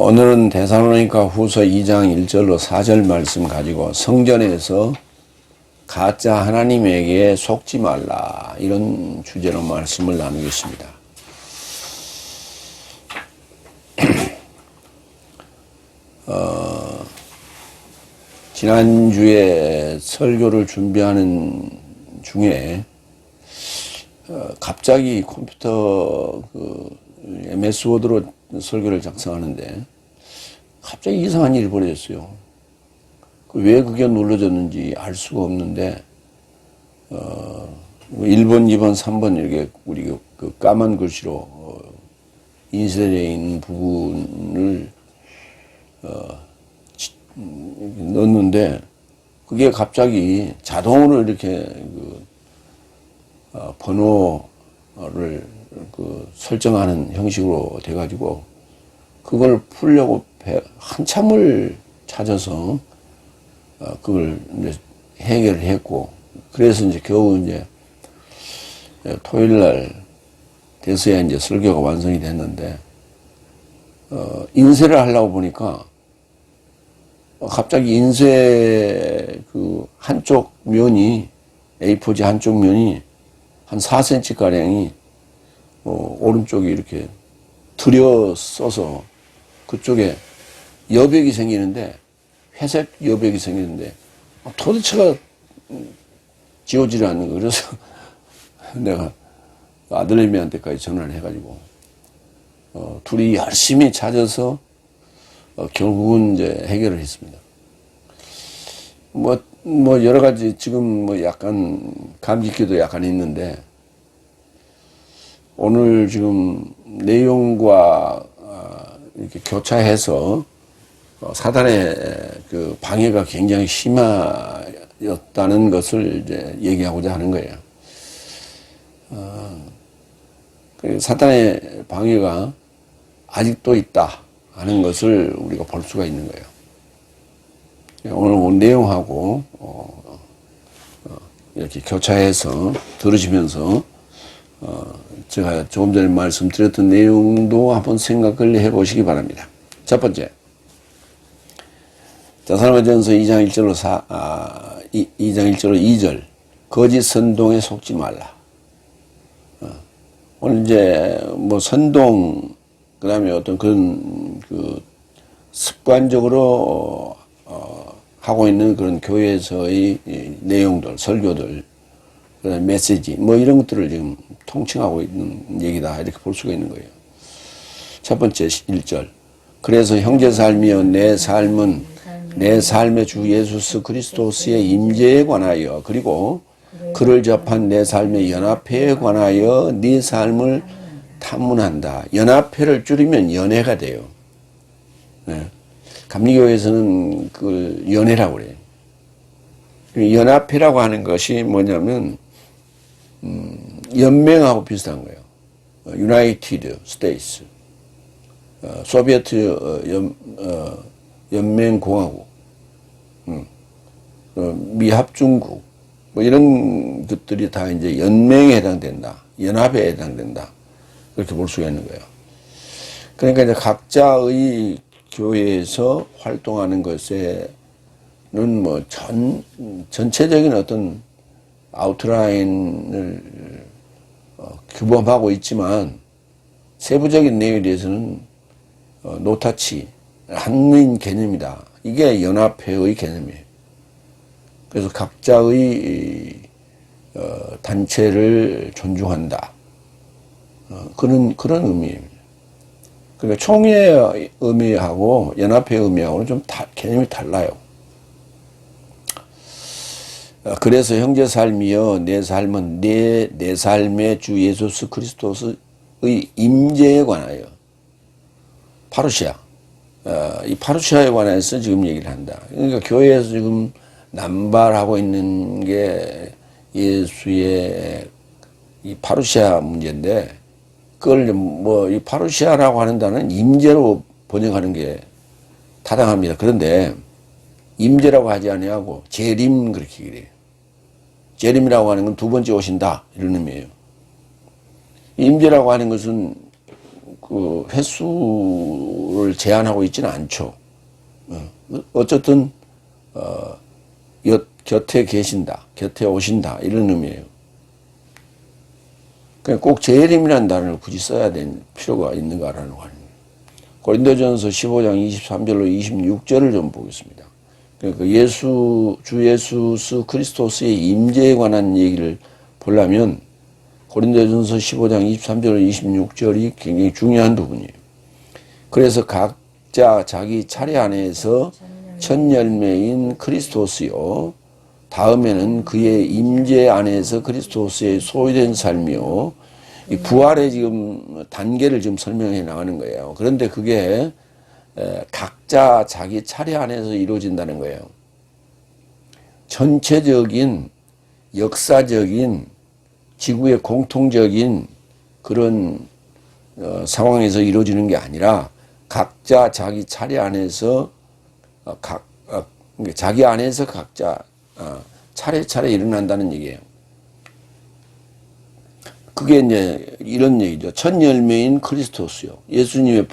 오늘은 데살로니가 후서 2장 1절로 4절 말씀 가지고 성전에서 가짜 하나님에게 속지 말라, 이런 주제로 말씀을 나누겠습니다. 지난주에 설교를 준비하는 중에 갑자기 컴퓨터 MS 워드로 설교를 작성하는데 갑자기 이상한 일이 벌어졌어요. 왜 그게 눌러졌는지 알 수가 없는데 1번, 2번, 3번 이렇게 우리 그 까만 글씨로 인쇄되어 있는 부분을 넣었는데 그게 갑자기 자동으로 이렇게 번호를 설정하는 형식으로 돼가지고 그걸 풀려고 한참을 찾아서 그걸 이제 해결을 했고, 그래서 이제 겨우 이제 토요일 날 돼서야 이제 설교가 완성이 됐는데, 인쇄를 하려고 보니까 갑자기 인쇄 한쪽 면이, A4지 한쪽 면이 한 4cm 가량이 오른쪽에 이렇게 들여 써서 그쪽에 여백이 생기는데, 회색 여백이 생기는데 도대체가 지워지지 않는 거. 그래서 내가 아들내미한테까지 전화를 해가지고 둘이 열심히 찾아서 결국은 이제 해결을 했습니다. 뭐 여러 가지 지금 약간 감기기도 약간 있는데, 오늘 지금 내용과 이렇게 교차해서 사단의 방해가 굉장히 심하였다는 것을 이제 얘기하고자 하는 거예요. 사단의 방해가 아직도 있다 하는 것을 우리가 볼 수가 있는 거예요. 오늘 내용하고 이렇게 교차해서 들으시면서 제가 조금 전에 말씀드렸던 내용도 한번 생각을 해보시기 바랍니다. 첫 번째, 데살로니가전서 2장 1절로 2장 1절로 2절, 거짓 선동에 속지 말라. 오늘 이제 선동, 그 다음에 어떤 그런 습관적으로 하고 있는 그런 교회에서의 내용들, 설교들, 그다음에 메시지, 이런 것들을 지금 통칭하고 있는 얘기다, 이렇게 볼 수가 있는 거예요. 첫 번째 1절. 그래서 형제 삶이여 내 삶은 내 삶의 주 예수 그리스도스의 임재에 관하여, 그리고 그를 접한 내 삶의 연합회에 관하여 네 삶을 탐문한다. 연합회를 줄이면 연회가 돼요. 네. 감리교회에서는 그걸 연회라고 그래요. 연합회라고 하는 것이 뭐냐면 연맹하고 비슷한 거예요. United States, 소비에트 연맹공화국, 미합중국, 이런 것들이 다 이제 연맹에 해당된다, 연합에 해당된다, 그렇게 볼 수가 있는 거예요. 그러니까 이제 각자의 교회에서 활동하는 것에는 전체적인 어떤 아웃라인을 규범하고 있지만 세부적인 내용에 대해서는 노타치, 한민 개념이다. 이게 연합회의 개념이에요. 그래서 각자의 단체를 존중한다. 그런 의미입니다. 그러니까 총회의 의미하고 연합회의 의미하고는 좀 개념이 달라요. 그래서 형제 삶이여 내 삶은 내 삶의 주 예수 그리스도의 임재에 관하여, 파루시아, 이 파루시아에 관해서 지금 얘기를 한다. 그러니까 교회에서 지금 남발하고 있는 게 예수의 이 파루시아 문제인데, 그걸 이 파루시아라고 하는 단어는 임재로 번역하는 게 타당합니다. 그런데 임재라고 하지 아니하고 재림, 그렇게 그래요. 재림이라고 하는 건 두 번째 오신다, 이런 의미예요. 임재라고 하는 것은 그 횟수를 제한하고 있지는 않죠. 어쨌든 곁에 계신다, 곁에 오신다 이런 의미예요. 그냥 꼭 재림이라는 단어를 굳이 써야 될 필요가 있는가라는 거 아닙니까? 고린도전서 15장 23절로 26절을 좀 보겠습니다. 그러니까 주 예수 그리스도스의 임재에 관한 얘기를 보려면 고린도전서 15장 23절로 26절이 굉장히 중요한 부분이에요. 그래서 각자 자기 차례 안에서 첫 열매인 그리스도스요, 다음에는 그의 임재 안에서 그리스도스의 소유된 삶이요, 이 부활의 지금 단계를 지금 설명해 나가는 거예요. 그런데 그게 각자 자기 차례 안에서 이루어진다는 거예요. 전체적인 역사적인 지구의 공통적인 그런 상황에서 이루어지는 게 아니라 각자 자기 차례 안에서 자기 안에서 각자 차례차례 일어난다는 얘기예요. 그게 이제 이런 얘기죠. 첫 열매인 그리스도스요. 예수님의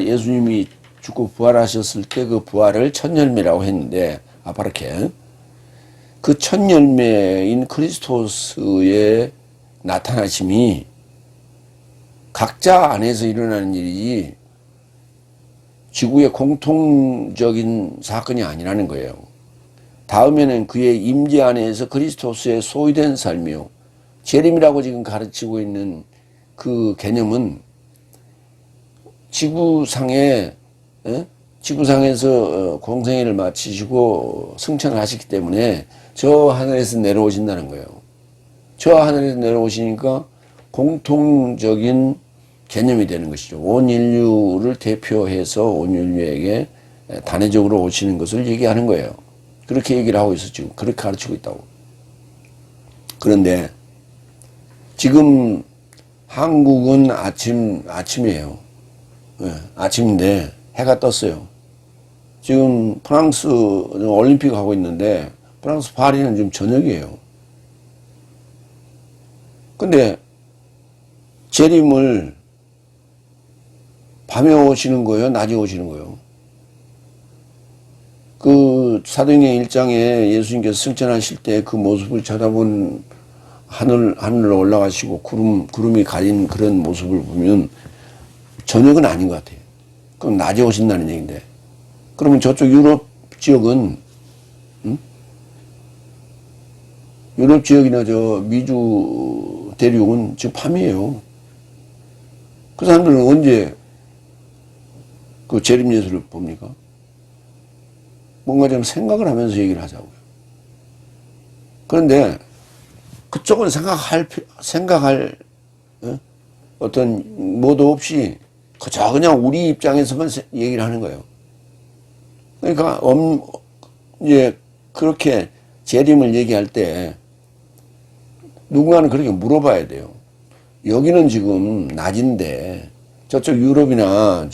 예수님이 죽고 부활하셨을 때 그 부활을 첫 열매라고 했는데, 바르게 그 첫 열매인 그리스도스의 나타나심이 각자 안에서 일어나는 일이지 지구의 공통적인 사건이 아니라는 거예요. 다음에는 그의 임재 안에서 그리스도스의 소유된 삶이요. 재림이라고 지금 가르치고 있는 그 개념은 지구상에서 공생애를 마치시고 승천을 하시기 때문에 저 하늘에서 내려오신다는 거예요. 저 하늘에서 내려오시니까 공통적인 개념이 되는 것이죠. 온 인류를 대표해서 온 인류에게 단회적으로 오시는 것을 얘기하는 거예요. 그렇게 얘기를 하고 있어, 지금. 그렇게 가르치고 있다고. 그런데 지금 한국은 아침이에요. 네, 아침인데 해가 떴어요. 지금 프랑스 올림픽 하고 있는데 프랑스 파리는 지금 저녁이에요. 근데 재림을 밤에 오시는 거예요? 낮에 오시는 거예요? 그 사도행전 1장에 예수님께서 승천하실 때 그 모습을 쳐다본 하늘로 올라가시고 구름이 가린 그런 모습을 보면 저녁은 아닌 것 같아요. 그럼 낮에 오신다는 얘기인데, 그러면 저쪽 유럽 지역은 유럽 지역이나 저 미주 대륙은 지금 밤이에요. 그 사람들은 언제 그 재림 예수를 봅니까? 뭔가 좀 생각을 하면서 얘기를 하자고요. 그런데 그쪽은 생각할 어떤 뭐도 없이 그저 그냥 우리 입장에서만 얘기를 하는 거예요. 그러니까 이제 그렇게 재림을 얘기할 때 누군가는 그렇게 물어봐야 돼요. 여기는 지금 낮인데 저쪽 유럽이나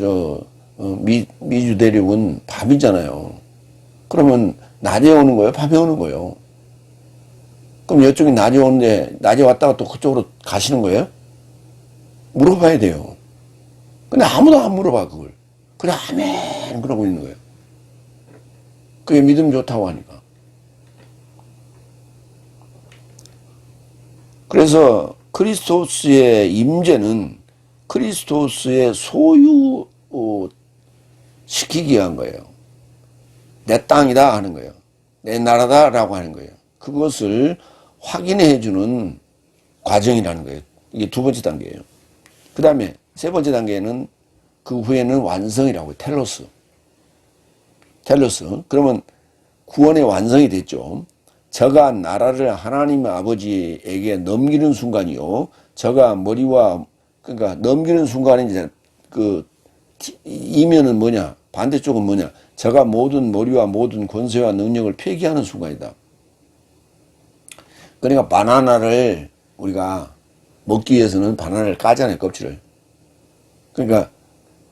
미주 대륙은 밤이잖아요. 그러면 낮에 오는 거예요? 밤에 오는 거예요? 그럼 이쪽이 낮에 오는데 낮에 왔다가 또 그쪽으로 가시는 거예요? 물어봐야 돼요. 근데 아무도 안 물어봐, 그걸. 그냥 아멘 그러고 있는 거예요. 그게 믿음 좋다고 하니까. 그래서 그리스도스의 임재는 그리스도스의 소유 시키기 위한 거예요. 내 땅이다 하는 거예요. 내 나라다라고 하는 거예요. 그것을 확인해 주는 과정이라는 거예요. 이게 두 번째 단계예요. 그 다음에 세 번째 단계는 그 후에는 완성이라고 해요. 텔로스. 그러면 구원의 완성이 됐죠. 저가 나라를 하나님 아버지에게 넘기는 순간이요. 저가 그러니까 넘기는 순간에 이제 이면은 뭐냐? 반대쪽은 뭐냐? 저가 모든 머리와 모든 권세와 능력을 폐기하는 순간이다. 그러니까 바나나를 우리가 먹기 위해서는 바나나를 까잖아요, 껍질을. 그러니까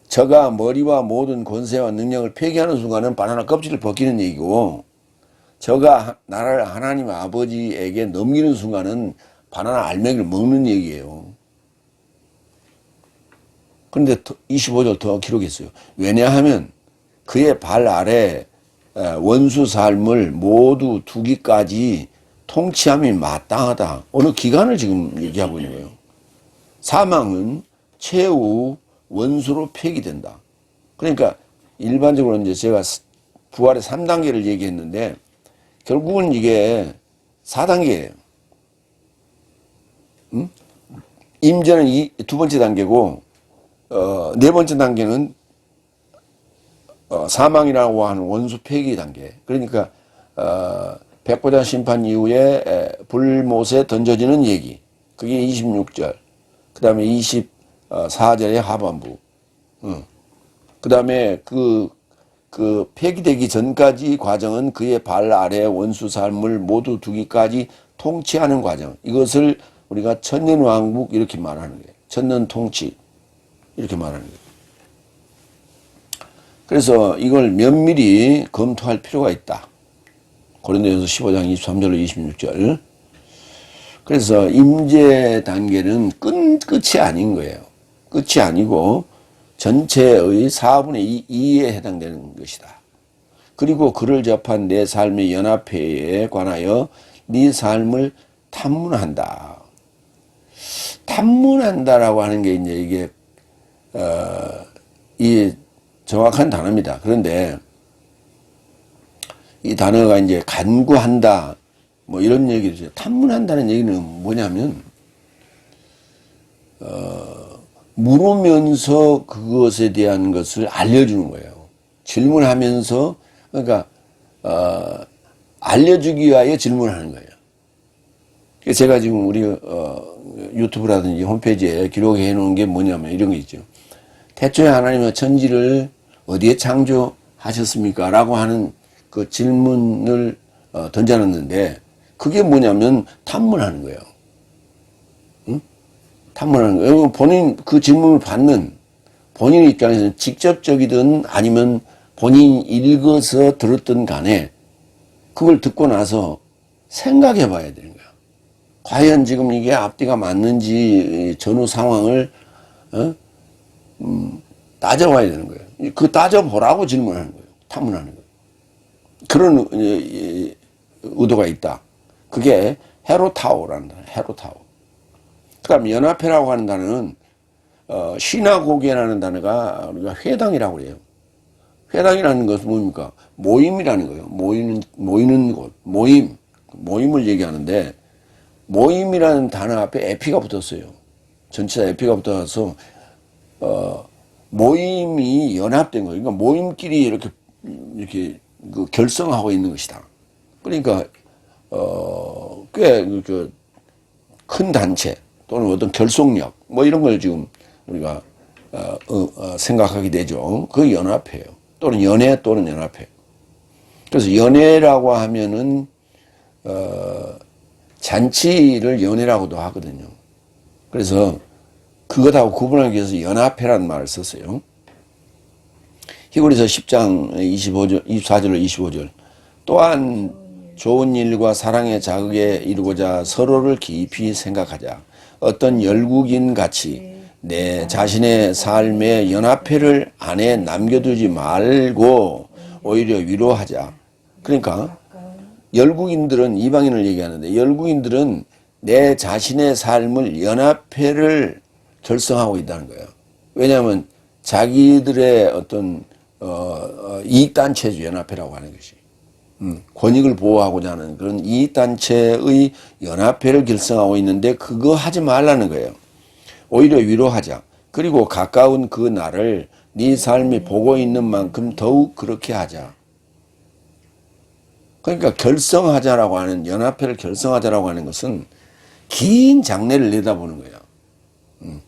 저가 머리와 모든 권세와 능력을 폐기하는 순간은 바나나 껍질을 벗기는 얘기고, 저가 나라를 하나님 아버지에게 넘기는 순간은 바나나 알맹이를 먹는 얘기예요. 그런데 25절 더 기록했어요. 왜냐하면 그의 발 아래 원수 삶을 모두 두기까지 통치함이 마땅하다. 어느 기간을 지금 얘기하고 있는 거예요. 사망은 최후 원수로 폐기된다. 그러니까 일반적으로 이제 제가 부활의 3단계를 얘기했는데 결국은 이게 4단계예요. 임재는 두 번째 단계고 네 번째 단계는 사망이라고 하는 원수 폐기 단계. 그러니까 백보자 심판 이후에 불못에 던져지는 얘기. 그게 26절. 그 다음에 24절의 하반부. 그 다음에 그 폐기되기 전까지 과정은 그의 발 아래 원수 삶을 모두 두기까지 통치하는 과정. 이것을 우리가 천년왕국 이렇게 말하는 거예요. 천년 통치 이렇게 말하는 거예요. 그래서 이걸 면밀히 검토할 필요가 있다. 고린도전서 15장 23절로 26절. 그래서 임재 단계는 끝이 아닌 거예요. 끝이 아니고 전체의 4분의 2에 해당되는 것이다. 그리고 그를 접한 내 삶의 연합회에 관하여 네 삶을 탐문한다. 탐문한다라고 하는 게 이제 이게 이 정확한 단어입니다. 그런데 이 단어가 이제 간구한다 뭐 이런 얘기죠. 탐문한다는 얘기는 뭐냐면 물으면서 그것에 대한 것을 알려주는 거예요. 질문하면서 그러니까 알려주기 위하여 질문하는 거예요. 제가 지금 우리 유튜브라든지 홈페이지에 기록해 놓은 게 뭐냐면 이런 게 있죠. 태초에 하나님은 천지를 어디에 창조하셨습니까? 라고 하는 그 질문을 던져놨는데 그게 뭐냐면 탐문하는 거예요. 응? 탐문하는 거예요. 본인 그 질문을 받는 본인 입장에서는 직접적이든 아니면 본인이 읽어서 들었든 간에 그걸 듣고 나서 생각해 봐야 되는 거예요. 과연 지금 이게 앞뒤가 맞는지 전후 상황을 따져봐야 되는 거예요. 그 따져보라고 질문하는 거예요. 탐문하는 거예요. 그런 의도가 있다. 그게 헤로타오라는 단어, 헤로타오. 그 다음 연합회라고 하는 단어는 시나고게라는 단어가 우리가 회당이라고 그래요. 회당이라는 것은 뭡니까? 모임이라는 거예요. 모이는 곳, 모임을 얘기하는데 모임이라는 단어 앞에 에피가 붙었어요. 전치사 에피가 붙어서 모임이 연합된 거예요. 그러니까 모임끼리 이렇게 그 결성하고 있는 것이다. 그러니까 꽤 큰 단체 또는 어떤 결속력 뭐 이런 걸 지금 우리가 생각하게 되죠. 그 연합회예요. 또는 연회 또는 연합회. 그래서 연회라고 하면은 잔치를 연회라고도 하거든요. 그래서 그것하고 구분하기 위해서 연합회라는 말을 썼어요. 히브리서 10장 24절로 25절. 또한 좋은 일과 사랑의 자극에 이루고자 서로를 깊이 생각하자. 어떤 열국인 같이 내 자신의 삶의 연합회를 안에 남겨두지 말고 오히려 위로하자. 그러니까 열국인들은 이방인을 얘기하는데 열국인들은 내 자신의 삶을 연합회를 결성하고 있다는 거예요. 왜냐하면 자기들의 어떤 이익단체죠. 연합회라고 하는 것이. 권익을 보호하고자 하는 그런 이익단체의 연합회를 결성하고 있는데 그거 하지 말라는 거예요. 오히려 위로하자. 그리고 가까운 그 나를 네 삶이 보고 있는 만큼 더욱 그렇게 하자. 그러니까 결성하자라고 하는 연합회를 결성하자라고 하는 것은 긴 장래를 내다보는 거예요.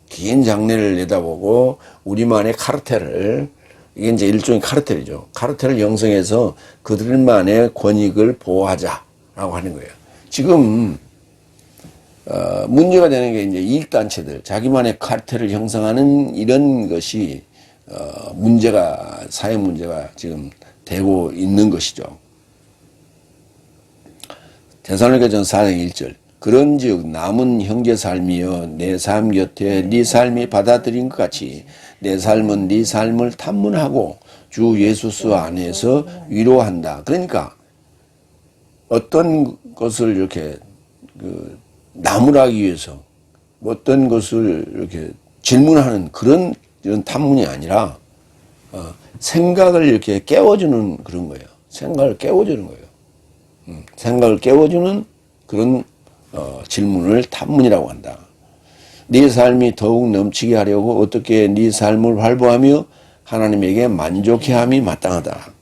긴 장래를 내다보고 우리만의 카르텔을 이게 이제 일종의 카르텔이죠. 카르텔을 형성해서 그들만의 권익을 보호하자라고 하는 거예요. 지금 문제가 되는 게 이제 이익단체들, 자기만의 카르텔을 형성하는 이런 것이 사회 문제가 지금 되고 있는 것이죠. 데살로니가전서 4장 1절. 그런즉 남은 형제 삶이여 내 삶 곁에 네 삶이 받아들인 것 같이 내 삶은 네 삶을 탐문하고 주 예수스 안에서 위로한다. 그러니까 어떤 것을 이렇게 나무라기 위해서 어떤 것을 이렇게 질문하는 그런 이런 탐문이 아니라 생각을 이렇게 깨워주는 그런 거예요. 생각을 깨워주는 거예요. 생각을 깨워주는 그런 질문을 탐문이라고 한다. 네 삶이 더욱 넘치게 하려고 어떻게 네 삶을 활보하며 하나님에게 만족해함이 마땅하다.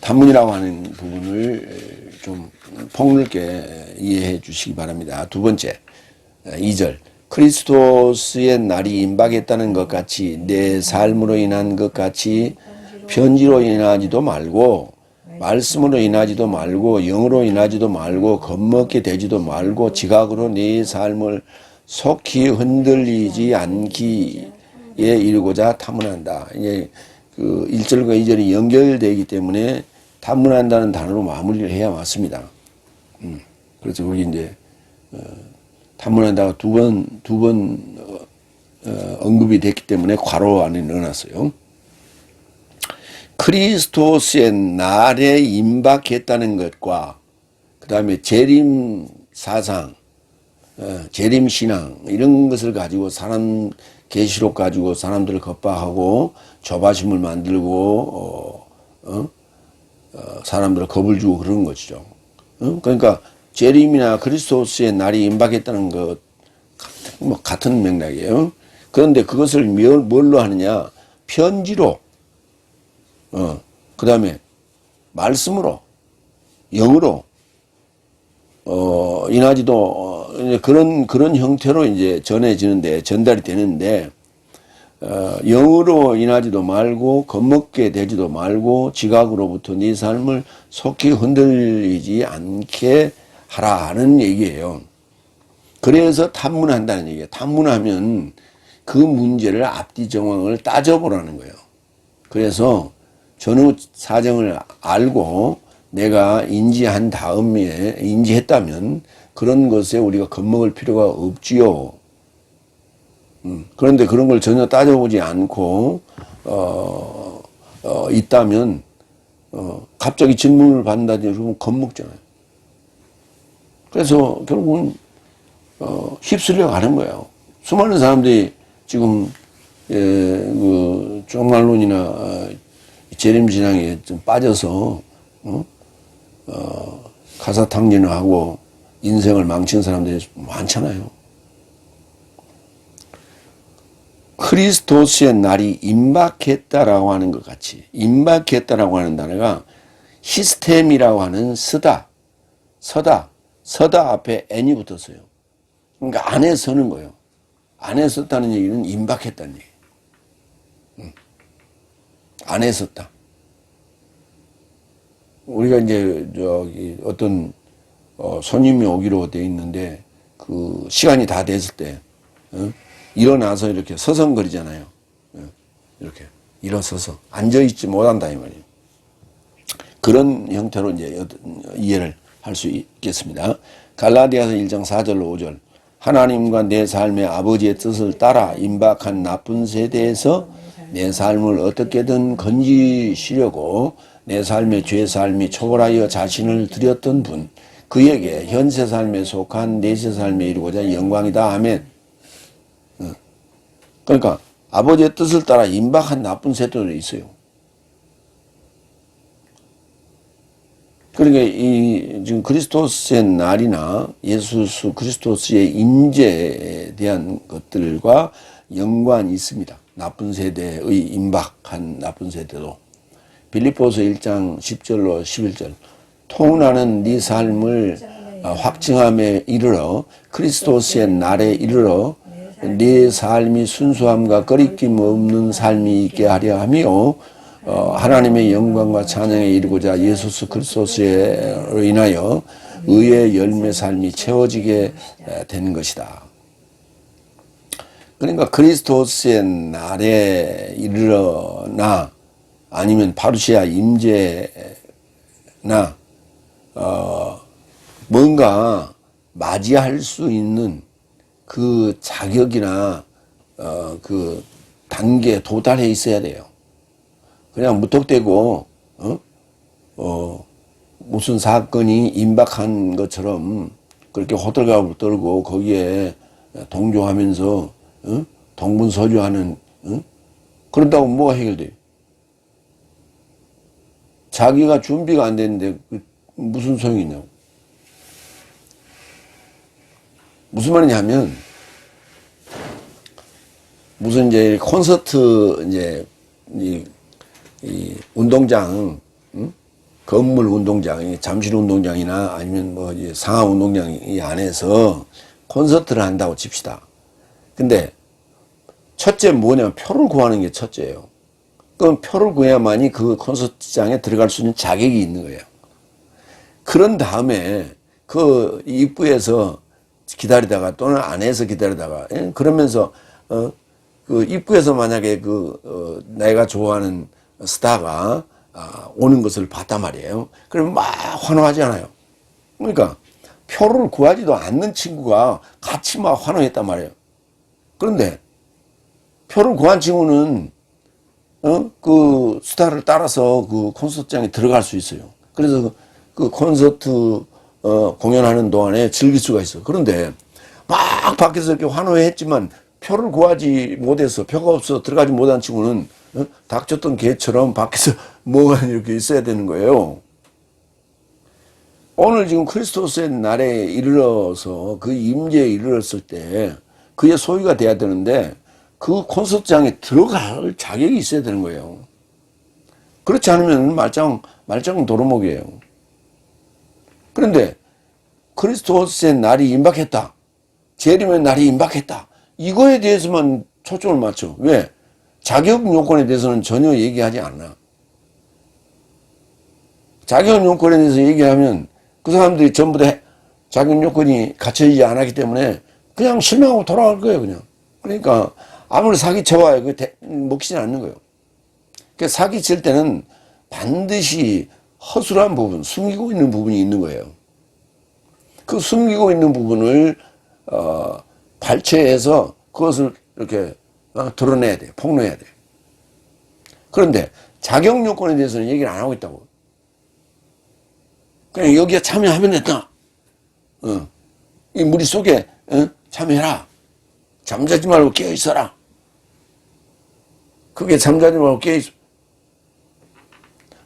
탐문이라고 하는 부분을 좀 폭넓게 이해해 주시기 바랍니다. 두 번째, 2절. 그리스도스의 날이 임박했다는 것 같이 내 삶으로 인한 것 같이 편지로 인하지도 말고 말씀으로 인하지도 말고 영으로 인하지도 말고 겁먹게 되지도 말고 지각으로 네 삶을 속히 흔들리지 않기에 이르고자 탐문한다. 이게 그 1절과 2절이 연결되기 때문에 탐문한다는 단어로 마무리를 해야 맞습니다. 그래서 거기 이제 탐문한다가 두 번 언급이 됐기 때문에 괄호 안에 넣어놨어요. 그리스도스의 날에 임박했다는 것과 그 다음에 재림 사상, 재림 신앙 이런 것을 가지고 사람 계시록 가지고 사람들을 겁박하고 조바심을 만들고 사람들을 겁을 주고 그러는 것이죠. 그러니까 재림이나 그리스도스의 날이 임박했다는 것 같은 맥락이에요. 그런데 그것을 뭘로 하느냐? 편지로, 그 다음에 말씀으로, 영으로, 인하지도 그런 형태로 이제 전달이 되는데, 영으로 인하지도 말고 겁먹게 되지도 말고 지각으로부터 네 삶을 속히 흔들리지 않게 하라는 얘기예요. 그래서 탐문한다는 얘기예요. 탐문하면 그 문제를 앞뒤 정황을 따져보라는 거예요. 그래서 전후 사정을 알고 내가 인지한 다음에 인지했다면 그런 것에 우리가 겁먹을 필요가 없지요. 그런데 그런 걸 전혀 따져보지 않고 있다면 갑자기 질문을 받는다든지 그러면 겁먹잖아요. 그래서 결국은 휩쓸려 가는 거예요. 수많은 사람들이 지금 그 종말론이나 재림신앙에 좀 빠져서 가사탕진을 하고 인생을 망친 사람들이 많잖아요. 크리스토스의 날이 임박했다라고 하는 것 같이 임박했다라고 하는 단어가 시스템이라고 하는 서다 앞에 n이 붙었어요. 그러니까 안에 서는 거예요. 안에 섰다는 얘기는 임박했다는 얘기예요. 안에 섰다. 우리가 이제 어떤 손님이 오기로 돼 있는데 그 시간이 다 됐을 때 일어나서 이렇게 서성거리잖아요. 이렇게 일어서서 앉아있지 못한다 이 말이에요. 그런 형태로 이제 이해를 할 수 있겠습니다. 갈라디아서 1장 4절로 5절. 하나님과 내 삶의 아버지의 뜻을 따라 임박한 나쁜 세대에서 내 삶을 어떻게든 건지시려고 내 삶의 죄 삶이 초월하여 자신을 드렸던 분, 그에게 현세 삶에 속한 내세 삶에 이루고자 영광이다. 아멘. 그러니까 아버지의 뜻을 따라 임박한 나쁜 세대들이 있어요. 그러니까 지금 그리스도스의 날이나 예수 그리스도스의 임재에 대한 것들과 연관이 있습니다. 나쁜 세대의 임박한 나쁜 세대도. 빌립보서 1장 10절로 11절. 통나는 네 삶을 확증함에 이르러 그리스도스의 날에 이르러 네 삶이 순수함과 거리낌 없는 삶이 있게 하려 하며 하나님의 영광과 찬양에 이르고자 예수 그리스도로 인하여 의의 열매 삶이 채워지게 된 것이다. 그러니까 그리스도스의 날에 이르러나 아니면 파루시아 임재나 뭔가 맞이할 수 있는 그 자격이나 그 단계에 도달해 있어야 돼요. 그냥 무턱대고 무슨 사건이 임박한 것처럼 그렇게 호들갑을 떨고 거기에 동조하면서 동분서주하는 그런다고 뭐가 해결돼요? 자기가 준비가 안 됐는데 무슨 소용이 있냐고. 무슨 말이냐면 무슨 이제 콘서트 이제 이 운동장 건물 운동장, 잠실 운동장이나 아니면 뭐 이제 상하 운동장 이 안에서 콘서트를 한다고 칩시다. 근데 첫째 뭐냐면 표를 구하는 게 첫째예요. 그럼 표를 구해야만이 그 콘서트장에 들어갈 수 있는 자격이 있는 거예요. 그런 다음에 그 입구에서 기다리다가 또는 안에서 기다리다가 그러면서 그 입구에서 만약에 내가 좋아하는 스타가 오는 것을 봤단 말이에요. 그러면 막 환호하잖아요. 그러니까 표를 구하지도 않는 친구가 같이 막 환호했단 말이에요. 그런데 표를 구한 친구는 그 스타를 따라서 그 콘서트장에 들어갈 수 있어요. 그래서 그 콘서트 공연하는 동안에 즐길 수가 있어. 그런데 막 밖에서 이렇게 환호했지만 표를 구하지 못해서 표가 없어 들어가지 못한 친구는 닥쳤던 개처럼 밖에서 뭐가 이렇게 있어야 되는 거예요. 오늘 지금 크리스토스의 날에 이르러서 그 임재에 이르렀을 때 그의 소유가 돼야 되는데 그 콘서트장에 들어갈 자격이 있어야 되는 거예요. 그렇지 않으면 말짱 도루묵이에요. 그런데 크리스토스의 날이 임박했다. 재림의 날이 임박했다. 이거에 대해서만 초점을 맞춰. 왜? 자격 요건에 대해서는 전혀 얘기하지 않아. 자격 요건에 대해서 얘기하면 그 사람들이 전부 다 자격 요건이 갖춰지지 않았기 때문에 그냥 실망하고 돌아갈 거예요, 그냥. 그러니까 아무리 사기쳐봐야 먹히진 않는 거예요. 그러니까 사기칠 때는 반드시 허술한 부분, 숨기고 있는 부분이 있는 거예요. 그 숨기고 있는 부분을 발췌해서 그것을 이렇게 드러내야 돼요. 폭로해야 돼요. 그런데 자격 요건에 대해서는 얘기를 안 하고 있다고. 그냥 여기에 참여하면 됐다. 이 무리 속에 참여해라. 잠자지 말고 깨어 있어라. 그게 잠자지 말고 깨어 있어.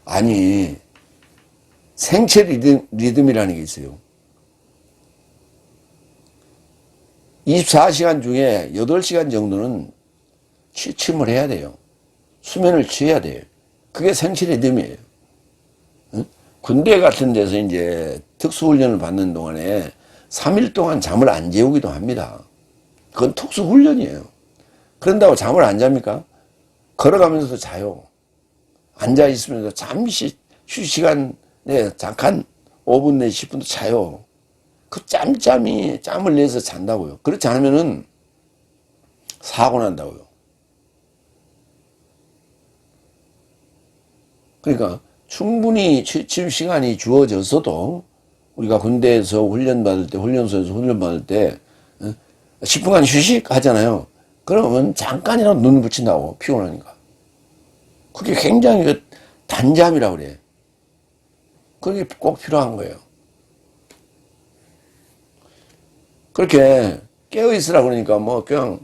아니, 생체 리듬이라는 게 있어요. 24시간 중에 8시간 정도는 취침을 해야 돼요. 수면을 취해야 돼요. 그게 생체 리듬이에요. 군대 같은 데서 이제 특수훈련을 받는 동안에 3일 동안 잠을 안 재우기도 합니다. 그건 특수훈련이에요. 그런다고 잠을 안 잡니까? 걸어가면서도 자요. 앉아있으면서 잠시 휴식 시간에 잠깐 5분 내 10분도 자요. 그 짬을 내서 잔다고요. 그렇지 않으면은 사고 난다고요. 그러니까 충분히 취침 시간이 주어져서도 우리가 군대에서 훈련받을 때, 훈련소에서 훈련받을 때 10분간 휴식 하잖아요. 그러면 잠깐이라도 눈을 붙인다고, 피곤하니까. 그게 굉장히 단잠이라고 그래. 그게 꼭 필요한 거예요. 그렇게 깨어있으라 그러니까 뭐 그냥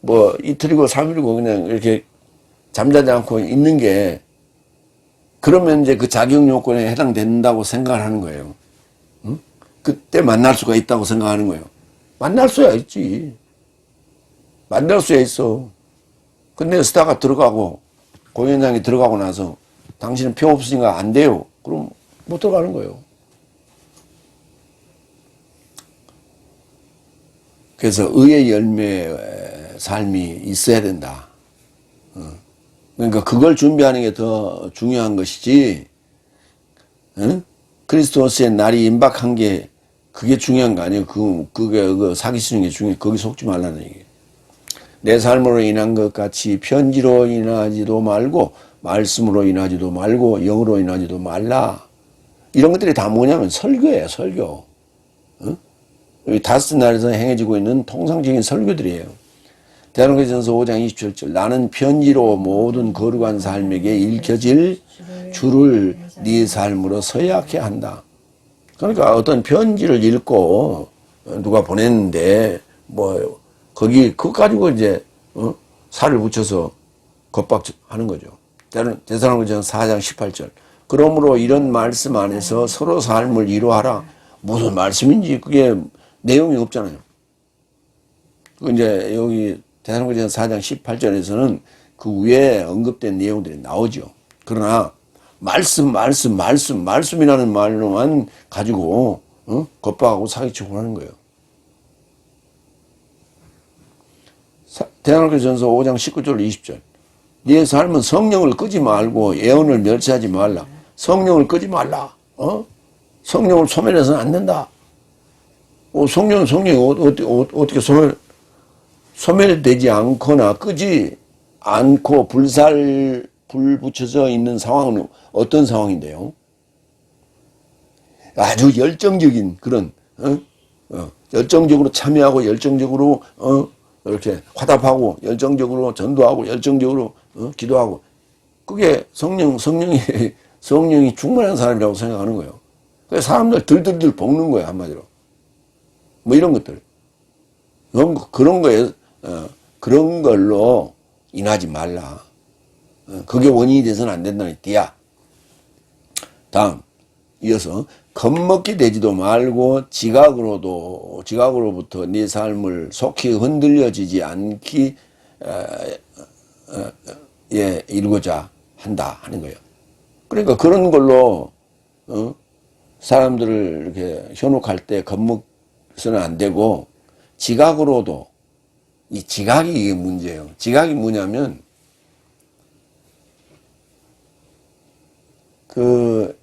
뭐 이틀이고 3일이고 그냥 이렇게 잠자지 않고 있는 게 그러면 이제 그 자격 요건에 해당된다고 생각을 하는 거예요. 그때 만날 수가 있다고 생각하는 거예요. 만날 수야 있지. 만날 수야 있어. 근데 스타가 들어가고 공연장에 들어가고 나서 당신은 표 없으니까 안 돼요. 그럼 못 들어가는 거예요. 그래서 의의 열매 삶이 있어야 된다. 그러니까 그걸 준비하는 게 더 중요한 것이지, 그리스도스의 날이 임박한 게 그게 중요한 거 아니에요. 그게 사기치는 게 중요해. 거기 속지 말라는 얘기예요. 내 삶으로 인한 것 같이 편지로 인하지도 말고 말씀으로 인하지도 말고 영으로 인하지도 말라. 이런 것들이 다 뭐냐면 설교예요, 설교. 어? 여기 다섯 날에서 행해지고 있는 통상적인 설교들이에요. 대사로니가전서 5장 27절 나는 편지로 모든 거룩한 삶에게 읽혀질 주를 네 삶으로 서약해 한다. 그러니까 어떤 편지를 읽고 누가 보냈는데 뭐 거기 그거 가지고 이제 살을 붙여서 겁박하는 거죠. 대사로니가전서 4장 18절 그러므로 이런 말씀 안에서 서로 삶을 이루하라. 무슨 말씀인지 그게 내용이 없잖아요. 그 이제 여기 대사로니가전서 4장 18절에서는 그 위에 언급된 내용들이 나오죠. 그러나 말씀이라는 말로만 가지고 겁박하고 사기치고 하는 거예요. 대사로니가전서 5장 19절 20절 네 삶은 성령을 끄지 말고 예언을 멸시하지 말라. 성령을 끄지 말라. 성령을 소멸해서는 안 된다. 성령이 어떻게 소멸되지 않거나 끄지 않고 불 붙여져 있는 상황은 어떤 상황인데요? 아주 열정적인 그런 열정적으로 참여하고 열정적으로 이렇게 화답하고 열정적으로 전도하고 열정적으로 기도하고 그게 성령이 충만한 사람이라고 생각하는 거예요. 그래서 사람들 들들들 볶는 거예요, 한마디로. 뭐 이런 것들. 그런 거에 그런 걸로 인하지 말라. 그게 원인이 돼서는 안 된다는 띠야. 다음 이어서 겁먹게 되지도 말고 지각으로부터 네 삶을 속히 흔들려지지 않기 이루고자 한다 하는 거예요. 그러니까 그런 걸로 사람들을 이렇게 현혹할 때 겁먹서는 안 되고 지각으로도 이 지각이 이게 문제예요. 지각이 뭐냐면 그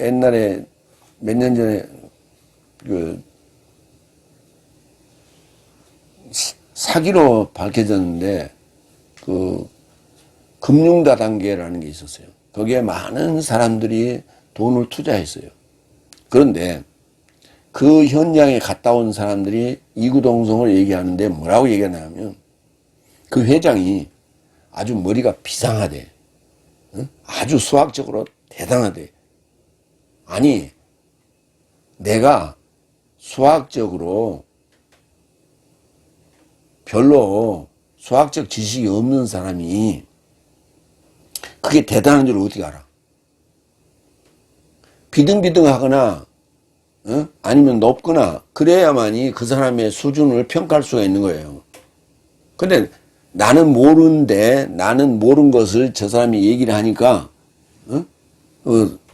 옛날에 몇 년 전에 그 사기로 밝혀졌는데 그 금융다단계라는 게 있었어요. 거기에 많은 사람들이 돈을 투자했어요. 그런데 그 현장에 갔다 온 사람들이 이구동성을 얘기하는데 뭐라고 얘기하냐면 그 회장이 아주 머리가 비상하대. 아주 수학적으로 대단하대. 아니 내가 수학적으로 별로 수학적 지식이 없는 사람이 그게 대단한 줄 어떻게 알아? 비등비등하거나 아니면 높거나 그래야만이 그 사람의 수준을 평가할 수가 있는 거예요. 근데 나는 모르는데 나는 모르는 것을 저 사람이 얘기를 하니까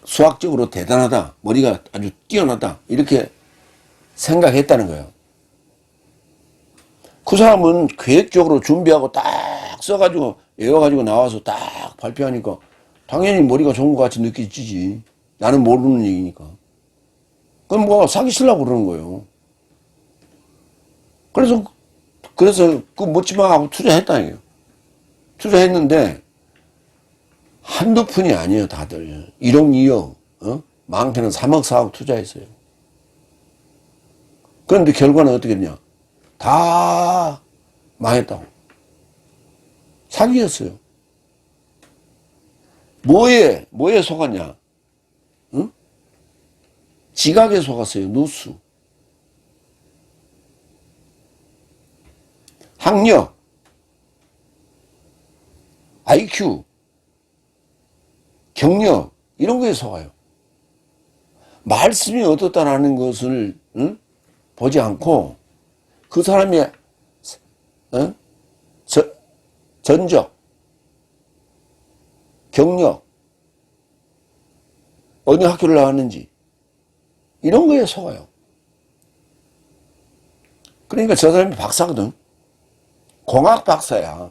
수학적으로 대단하다, 머리가 아주 뛰어나다 이렇게 생각했다는 거예요. 그 사람은 계획적으로 준비하고 딱 써가지고 외워가지고 나와서 딱 발표하니까 당연히 머리가 좋은 것 같이 느껴지지. 나는 모르는 얘기니까. 그럼 뭐 사기치려고 그러는 거예요. 그래서 그 묻지마 하고 투자했다니까요. 투자했는데 한두 푼이 아니에요, 다들. 1억, 2억, 많게는 3억, 4억 투자했어요. 그런데 결과는 어떻게 됐냐? 다 망했다고. 사기였어요. 뭐에 속았냐? 지각에 속았어요, 누수. 학력, IQ, 경력, 이런 거에 속아요. 말씀이 어떻다라는 것을 보지 않고 그 사람의 전적, 경력, 어느 학교를 나왔는지 이런 거에 속아요. 그러니까 저 사람이 박사거든. 공학 박사야.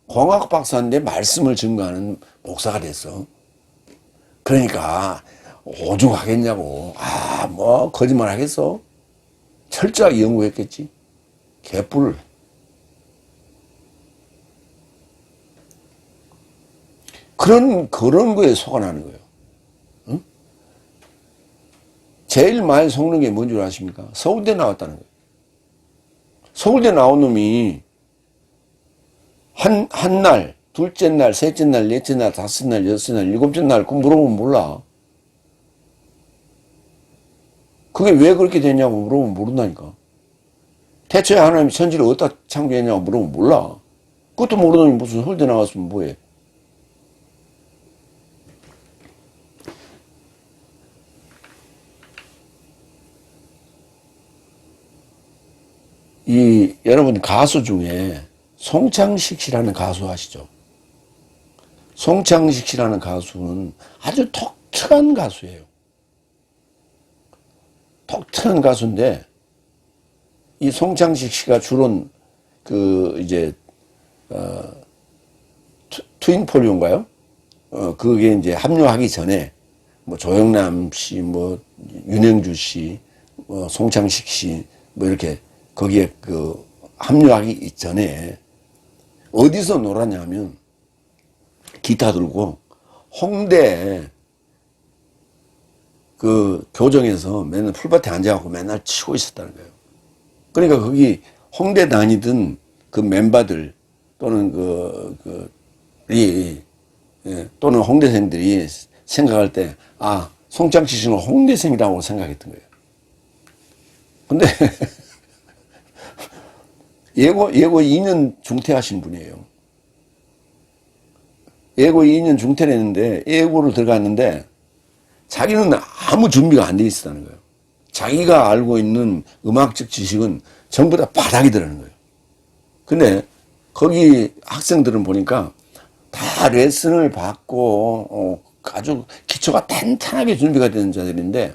공학 박사인데 말씀을 증거하는 목사가 됐어. 그러니까 오죽 하겠냐고. 뭐 거짓말 하겠어? 철저하게 연구했겠지. 개뿔. 그런 거에 속아나는 거예요. 응? 제일 많이 속는 게 뭔 줄 아십니까? 서울대 나왔다는 거예요. 서울대 나온 놈이 한 날, 둘째 날, 셋째 날, 넷째 날, 다섯 날, 여섯 날, 일곱째 날, 그 물어보면 몰라. 그게 왜 그렇게 됐냐고 물어보면 모른다니까. 태초에 하나님이 천지를 어디다 창조했냐고 물어보면 몰라. 그것도 모르더니 무슨 서울대 나왔으면 뭐해. 여러분 가수 중에 송창식 씨라는 가수 아시죠? 송창식 씨라는 가수는 아주 독특한 가수예요. 독특한 가수인데, 이 송창식 씨가 주로 트윈폴리오인가요? 그게 이제 합류하기 전에, 뭐, 조영남 씨, 뭐, 윤행주 씨, 뭐, 송창식 씨, 뭐, 이렇게, 거기에 합류하기 전에, 어디서 놀았냐면, 기타 들고, 홍대, 교정에서 맨날 풀밭에 앉아갖고 맨날 치고 있었다는 거예요. 그러니까 거기 홍대 다니던 그 멤버들, 또는 또는 홍대생들이 생각할 때, 아, 송창식 씨는 홍대생이라고 생각했던 거예요. 근데, 예고 2년 중퇴하신 분이에요. 예고 2년 중퇴를 했는데, 예고를 들어갔는데, 자기는 아무 준비가 안 돼 있었다는 거예요. 자기가 알고 있는 음악적 지식은 전부 다 바닥이더라는 거예요. 근데 거기 학생들은 보니까 다 레슨을 받고 아주 기초가 탄탄하게 준비가 되는 자들인데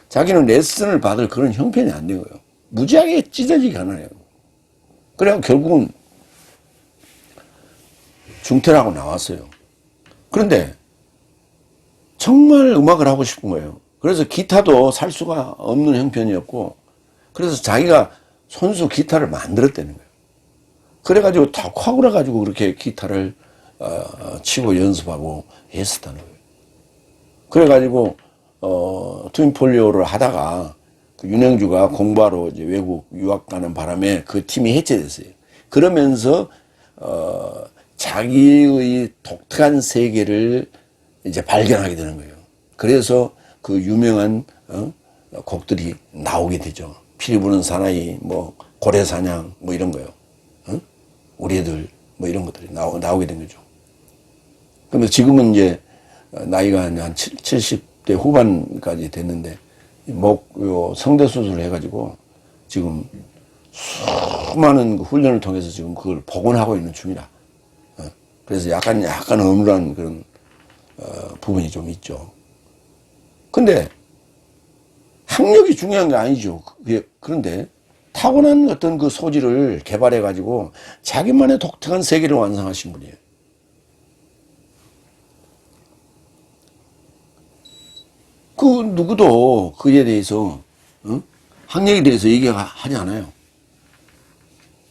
자기는 레슨을 받을 그런 형편이 안 된 거예요. 무지하게 찢어지게 하나요. 그래서 결국은 중퇴를 하고 나왔어요. 그런데 정말 음악을 하고 싶은 거예요. 그래서 기타도 살 수가 없는 형편이었고, 그래서 자기가 손수 기타를 만들었다는 거예요. 그래가지고 다 화그래가지고 그렇게 기타를 치고 연습하고 했었다는 거예요. 그래가지고 트윈폴리오를 하다가 그 윤행주가 공부하러 이제 외국 유학 가는 바람에 그 팀이 해체됐어요. 그러면서 자기의 독특한 세계를 이제 발견하게 되는 거예요. 그래서 그 유명한 곡들이 나오게 되죠. 피리 부는 사나이, 뭐 고래사냥, 뭐 이런 거요. 우리 애들 뭐 이런 것들이 나오게 된 거죠. 그런데 지금은 이제 나이가 한 70대 후반까지 됐는데 성대 수술을 해가지고 지금 수많은 그 훈련을 통해서 지금 그걸 복원하고 있는 중이라. 그래서 약간 어눌한 그런 부분이 좀 있죠. 근데 학력이 중요한 게 아니죠. 그런데 타고난 어떤 그 소질을 개발해 가지고 자기만의 독특한 세계를 완성하신 분이에요. 그 누구도 그에 대해서 학력에 대해서 얘기하지 않아요.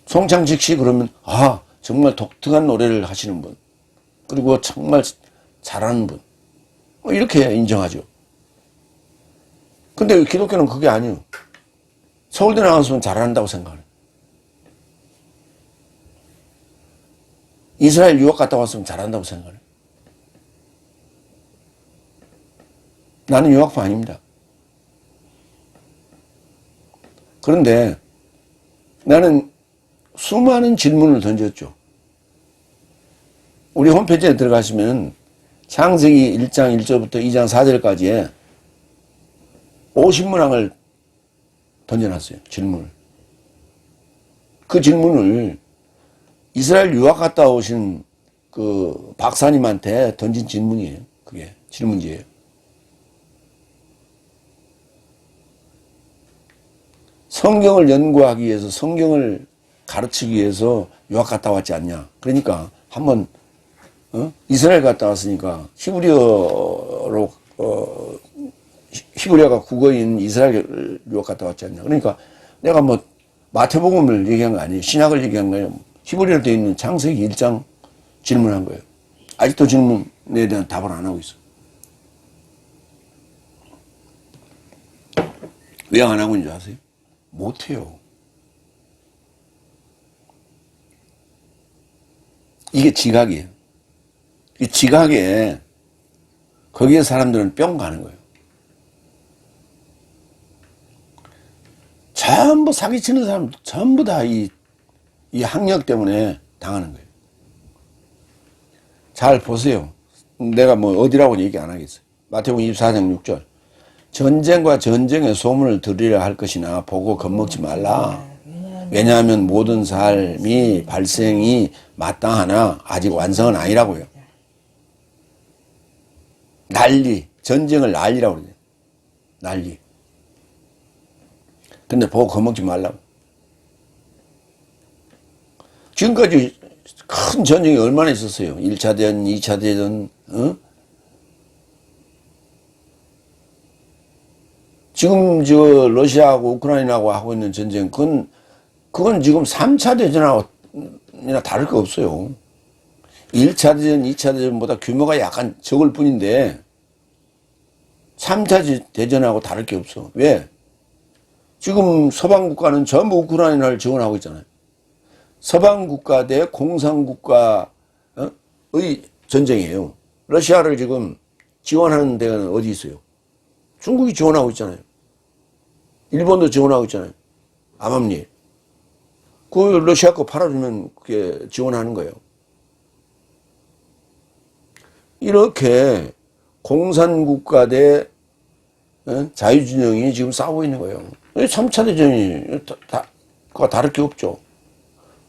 송창식 씨 그러면 정말 독특한 노래를 하시는 분, 그리고 정말 잘하는 분, 이렇게 인정하죠. 근데 기독교는 그게 아니에요. 서울대 나왔으면 잘한다고 생각해요. 이스라엘 유학 갔다 왔으면 잘한다고 생각해요. 나는 유학파 아닙니다. 그런데 나는 수많은 질문을 던졌죠. 우리 홈페이지에 들어가시면 창세기 1장 1절부터 2장 4절까지에 50문항을 던져놨어요. 질문을. 그 질문을 이스라엘 유학 갔다 오신 그 박사님한테 던진 질문이에요. 그게 질문지예요. 성경을 연구하기 위해서, 성경을 가르치기 위해서 유학 갔다 왔지 않냐. 그러니까 한번 이스라엘 갔다 왔으니까 히브리어로 히브리어가 국어인 이스라엘 유학 갔다 왔지 않냐. 그러니까 내가 뭐 마태복음을 얘기한 거 아니에요. 신약을 얘기한 거예요. 히브리어로 되어 있는 창세기 1장 질문한 거예요. 아직도 질문에 대한 답을 안 하고 있어. 왜 안 하고 있는 줄 아세요? 못해요. 이게 지각이에요. 이 지각에 거기에 사람들은 뿅 가는 거예요. 전부 사기치는 사람 전부 다 이 학력 때문에 당하는 거예요. 잘 보세요. 내가 뭐 어디라고 얘기 안 하겠어요. 마태복음 24장 6절. 전쟁과 전쟁의 소문을 들으려 할 것이나 보고 겁먹지 말라. 왜냐하면 모든 삶이 발생이 마땅하나 아직 완성은 아니라고요. 난리, 전쟁을 난리라고 그러죠. 난리. 근데 보고 겁먹지 말라고. 지금까지 큰 전쟁이 얼마나 있었어요. 1차 대전, 2차 대전, 어? 지금 저 러시아하고 우크라이나하고 하고 있는 전쟁, 그건 지금 3차 대전이나 다를 거 없어요. 1차 대전, 2차 대전보다 규모가 약간 적을 뿐인데 3차 대전하고 다를 게 없어. 왜? 지금 서방 국가는 전부 우크라이나를 지원하고 있잖아요. 서방 국가 대 공산 국가의 전쟁이에요. 러시아를 지금 지원하는 데가 어디 있어요? 중국이 지원하고 있잖아요. 일본도 지원하고 있잖아요. 암암리. 그 러시아 거 팔아주면 그게 지원하는 거예요. 이렇게 공산국가 대 자유진영이 지금 싸우고 있는 거예요. 3차 대전이 다를 게 없죠.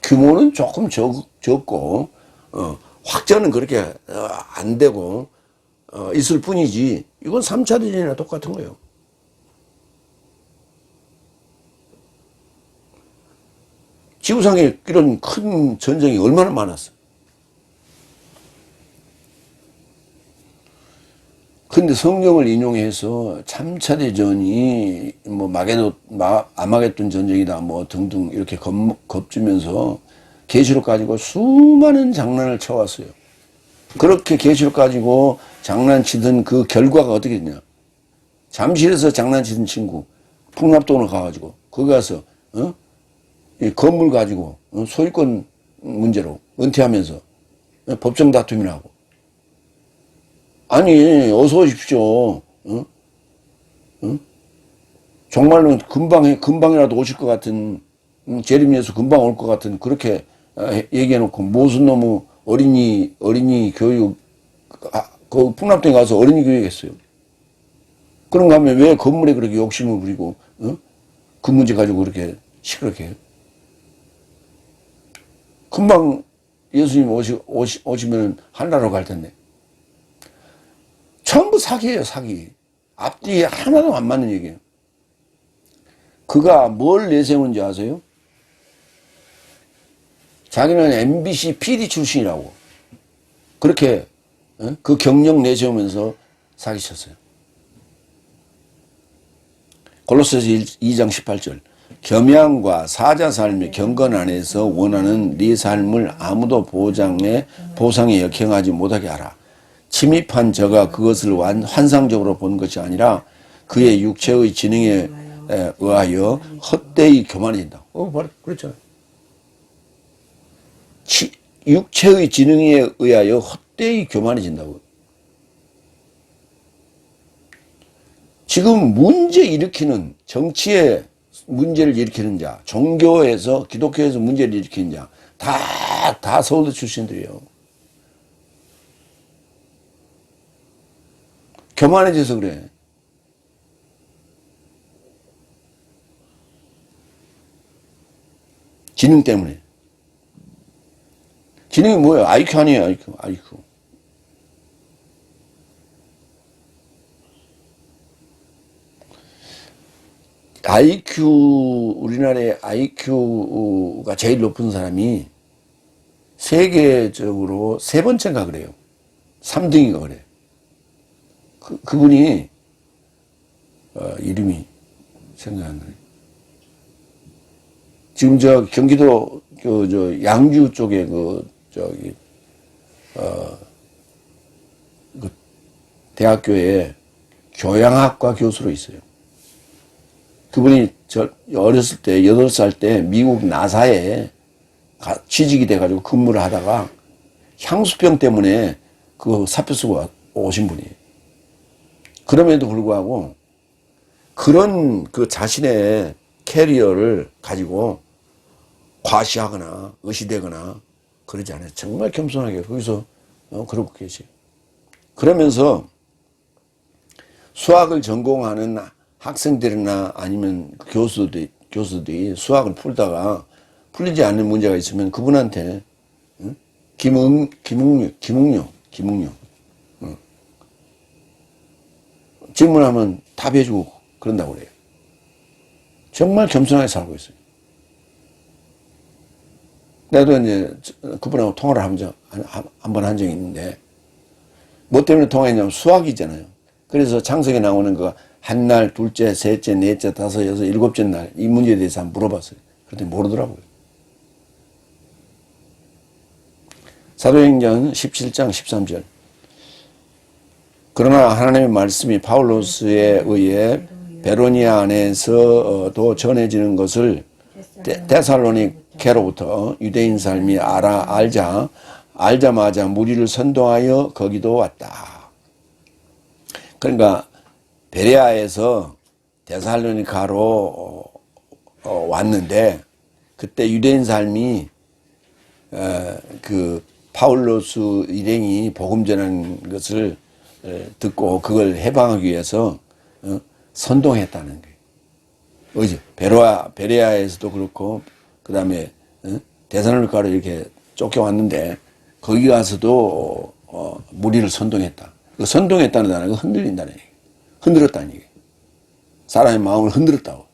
규모는 조금 적고 확전은 그렇게 안 되고 있을 뿐이지 이건 3차 대전이나 똑같은 거예요. 지구상에 이런 큰 전쟁이 얼마나 많았어. 근데 성경을 인용해서 3차 대전이 뭐 아마겟돈 전쟁이다 뭐 등등 이렇게 겁주면서 계시록 가지고 수많은 장난을 쳐왔어요. 그렇게 계시록 가지고 장난치던 그 결과가 어떻게 되냐. 잠실에서 장난치던 친구 풍납동을 가가지고 거기 가서 이 건물 가지고 소유권 문제로 은퇴하면서 법정 다툼이나 하고. 아니 어서 오십시오. 정말로 금방이라도 오실 것 같은 재림예수 금방 올 것 같은 그렇게 얘기해놓고 무슨 놈의 어린이 교육 그 풍납동에 가서 어린이 교육했어요. 그런가 하면 왜 건물에 그렇게 욕심을 부리고 그 문제 가지고 그렇게 시끄럽게 해요? 금방 예수님 오시면 하늘나라로 갈 텐데. 전부 사기예요, 사기. 앞뒤에 하나도 안 맞는 얘기예요. 그가 뭘 내세우는지 아세요? 자기는 MBC PD 출신이라고. 그렇게 그 경력 내세우면서 사기쳤어요. 골로새서 2장 18절. 겸양과 사자삶의 경건 안에서 원하는 네 삶을 아무도 보상에 역행하지 못하게 하라. 침입한 저가 그것을 환상적으로 본 것이 아니라 그의 육체의 지능에 의하여 헛되이 교만해진다. 바로 그렇잖아요. 육체의 지능에 의하여 헛되이 교만해진다고. 지금 문제 일으키는 정치에 문제를 일으키는 자, 종교에서 기독교에서 문제를 일으키는 자, 다 서울대 출신들이에요. 교만해져서 그래. 지능 때문에. 지능이 뭐예요? IQ 아니에요, IQ. 우리나라의 IQ가 제일 높은 사람이 세계적으로 세 번째인가 그래요. 3등인가 그래요. 그분이, 이름이 생각 안 나네. 지금 경기도, 양주 쪽에 대학교에 교양학과 교수로 있어요. 그분이 저 어렸을 때 8살 때 미국 나사에 취직이 돼가지고 근무를 하다가 향수병 때문에 그 사표 쓰고 오신 분이에요. 그럼에도 불구하고 그런 그 자신의 캐리어를 가지고 과시하거나 의시되거나 그러지 않아요. 정말 겸손하게 거기서 그러고 계세요. 그러면서 수학을 전공하는 학생들이나 아니면 교수들이 수학을 풀다가 풀리지 않는 문제가 있으면 그분한테 김웅룡 질문하면 답해주고 그런다고 그래요. 정말 겸손하게 살고 있어요. 나도 이제 그분하고 통화를 한 번 한 적이 있는데 뭐 때문에 통화했냐면 수학이잖아요. 그래서 창석에 나오는 거 한 날, 둘째, 셋째, 넷째, 다섯, 여섯, 일곱째 날 이 문제에 대해서 한번 물어봤어요. 그랬더니 모르더라고요. 사도행전 17장 13절. 그러나 하나님의 말씀이 바울로스에 의해 베로니아 안에서도 전해지는 것을 데살로니케로부터 유대인 삶이 알자마자 무리를 선동하여 거기도 왔다. 그러니까 베레아에서 데살로니카로 왔는데 그때 유대인 삶이 그 파울로스 일행이 복음 전하는 것을 듣고 그걸 해방하기 위해서 선동했다는 거예요. 어제 베레아에서도 그렇고 그 다음에 데살로니카로 이렇게 쫓겨왔는데 거기 가서도 무리를 선동했다. 그 선동했다는 단어가 흔들린다는 얘기예요. 흔들었다는 얘기예요. 사람의 마음을 흔들었다고.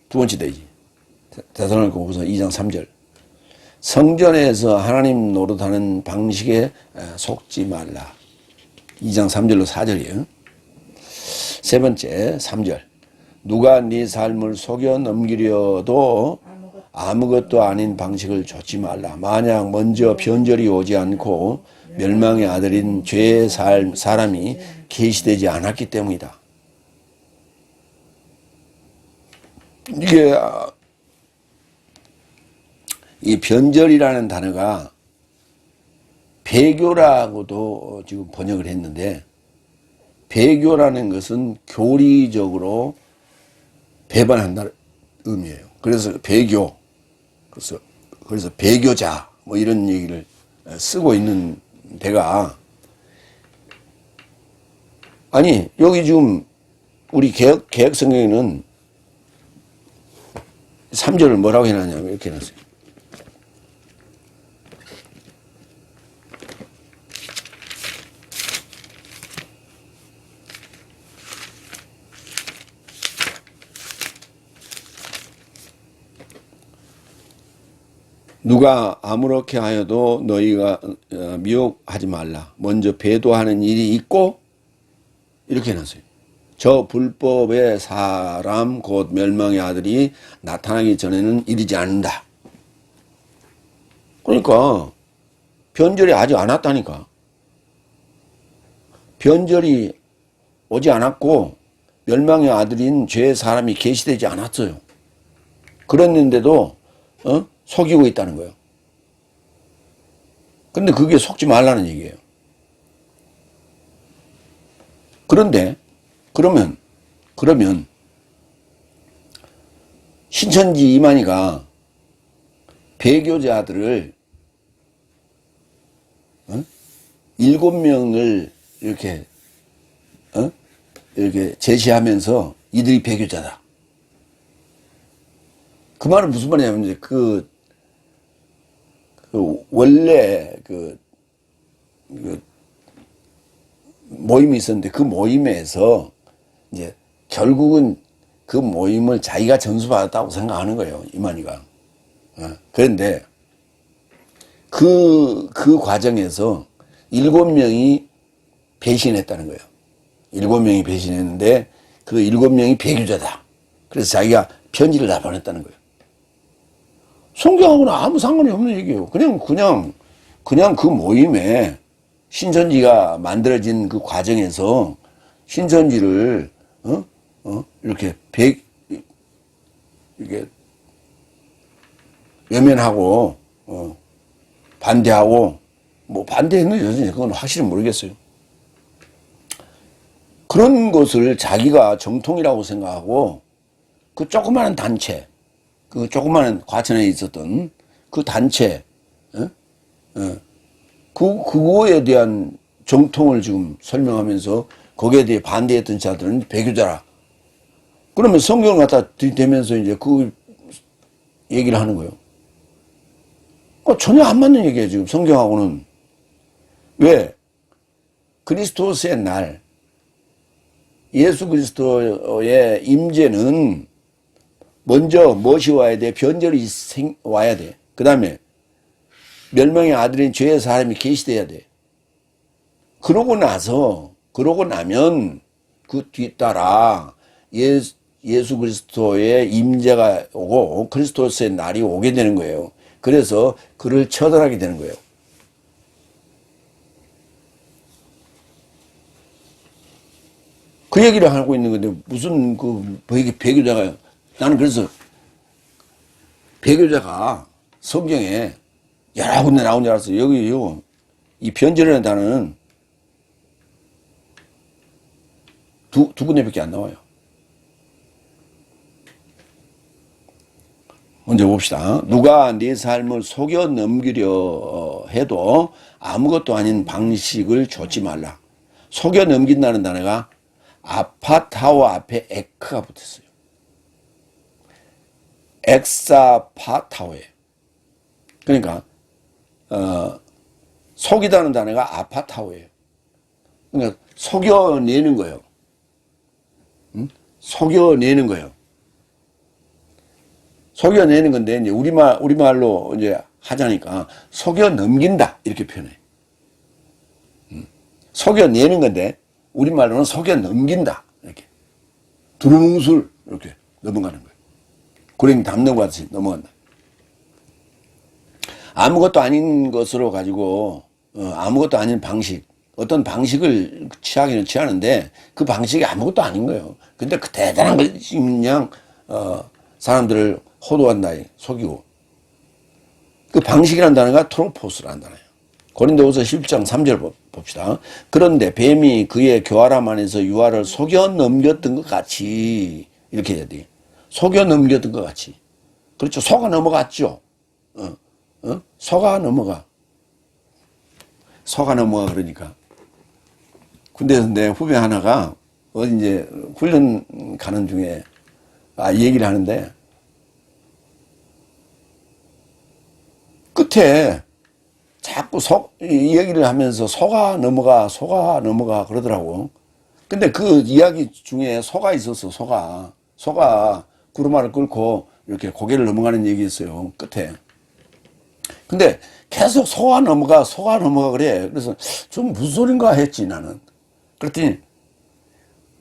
두 번째 되지. 데살로니가후서 2장 3절. 성전에서 하나님 노릇하는 방식에 속지 말라. 2장 3절로 4절이에요. 세 번째 3절. 누가 네 삶을 속여 넘기려도 아무것도 아닌 방식을 좇지 말라. 만약 먼저 변절이 오지 않고 멸망의 아들인 죄의 사람이 계시되지 않았기 때문이다. 이게 이 변절이라는 단어가 배교라고도 지금 번역을 했는데 배교라는 것은 교리적으로 배반한다는 의미예요. 그래서 배교, 그래서 배교자 뭐 이런 얘기를 쓰고 있는 데가 아니 여기 지금 우리 개혁 성경에는 3절을 뭐라고 해놨냐면 이렇게 해놨어요. 누가 아무렇게 하여도 너희가 미혹하지 말라. 먼저 배도하는 일이 있고 이렇게 해놨어요. 저 불법의 사람 곧 멸망의 아들이 나타나기 전에는 이르지 않는다. 그러니까 변절이 아직 안 왔다니까. 변절이 오지 않았고 멸망의 아들인 죄의 사람이 계시되지 않았어요. 그랬는데도 속이고 있다는 거예요. 근데 그게 속지 말라는 얘기예요. 그러면 신천지 이만희가 배교자들을 7명을 이렇게 제시하면서 이들이 배교자다. 그 말은 무슨 말이냐면 이제 원래 모임이 있었는데 그 모임에서 이제 결국은 그 모임을 자기가 전수받았다고 생각하는 거예요, 이만희가. 그런데 그 과정에서 7명이 배신했다는 거예요. 7명이 배신했는데 그 7명이 배교자다. 그래서 자기가 편지를 다 보냈다는 거예요. 성경하고는 아무 상관이 없는 얘기예요. 그냥 그 모임에 신천지가 만들어진 그 과정에서 신천지를 이렇게 이렇게 외면하고 반대하고 뭐 반대했는지 그건 확실히 모르겠어요. 그런 것을 자기가 정통이라고 생각하고 그 조그마한 단체, 그 조그마한 과천에 있었던 그 단체, 그거에 대한 정통을 지금 설명하면서 거기에 대해 반대했던 자들은 배교자라. 그러면 성경을 갖다 들이대면서 이제 그 얘기를 하는 거예요. 전혀 안 맞는 얘기예요, 지금 성경하고는. 왜? 그리스도스의 날, 예수 그리스도의 임재는 먼저 무엇이 와야 돼? 변절이 와야 돼. 그 다음에 멸망의 아들인 죄의 사람이 계시돼야 돼. 그러고 나면 그 뒤따라 예수 그리스도의 임재가 오고 그리스도스의 날이 오게 되는 거예요. 그래서 그를 처단하게 되는 거예요. 그 얘기를 하고 있는 건데 무슨 배교자가, 나는 그래서 배교자가 성경에 여러 군데 나온 줄 알았어요. 여기요, 이 변절이라는 단어는 두 군데밖에 안 나와요. 먼저 봅시다. 누가 네 삶을 속여 넘기려 해도 아무것도 아닌 방식을 좇지 말라. 속여 넘긴다는 단어가 아파타워 앞에 에크가 붙었어요. 엑사파타워에. 그러니까 속이다는 단어가 아파타워예요. 그러니까 속여내는 거예요. 속여내는 거예요. 속여내는 건데 이제 우리말로 이제 하자니까 속여 넘긴다 이렇게 표현해. 속여내는 건데 우리말로는 속여 넘긴다 이렇게 두루뭉술 이렇게 넘어가는 거예요. 고랭이 담는 것 같이 넘어간다. 아무것도 아닌 것으로 가지고 아무것도 아닌 방식, 어떤 방식을 취하기는 취하는데 그 방식이 아무것도 아닌 거예요. 근데 그 대단한 것이 그냥 사람들을 호도한다, 속이고. 그 방식이라는 단어가 트로포스라는 단어예요. 고린도후서 11장 3절 봅시다. 그런데 뱀이 그의 교활함 안에서 유아를 속여 넘겼던 것 같이, 이렇게 해야 돼. 속여 넘겼던 것 같이. 그렇죠. 속아 넘어갔죠. 속아 넘어가. 그러니까. 군대에서 내 후배 하나가 어디 이제 훈련 가는 중에 이 얘기를 하는데 끝에 자꾸 이 얘기를 하면서 속아 넘어가 그러더라고. 근데 그 이야기 중에 소가 있었어. 소가 구루마를 끓고 이렇게 고개를 넘어가는 얘기 있어요. 끝에. 근데 계속 소가 넘어가 그래. 그래서 좀 무슨 소린가 했지 나는. 그랬더니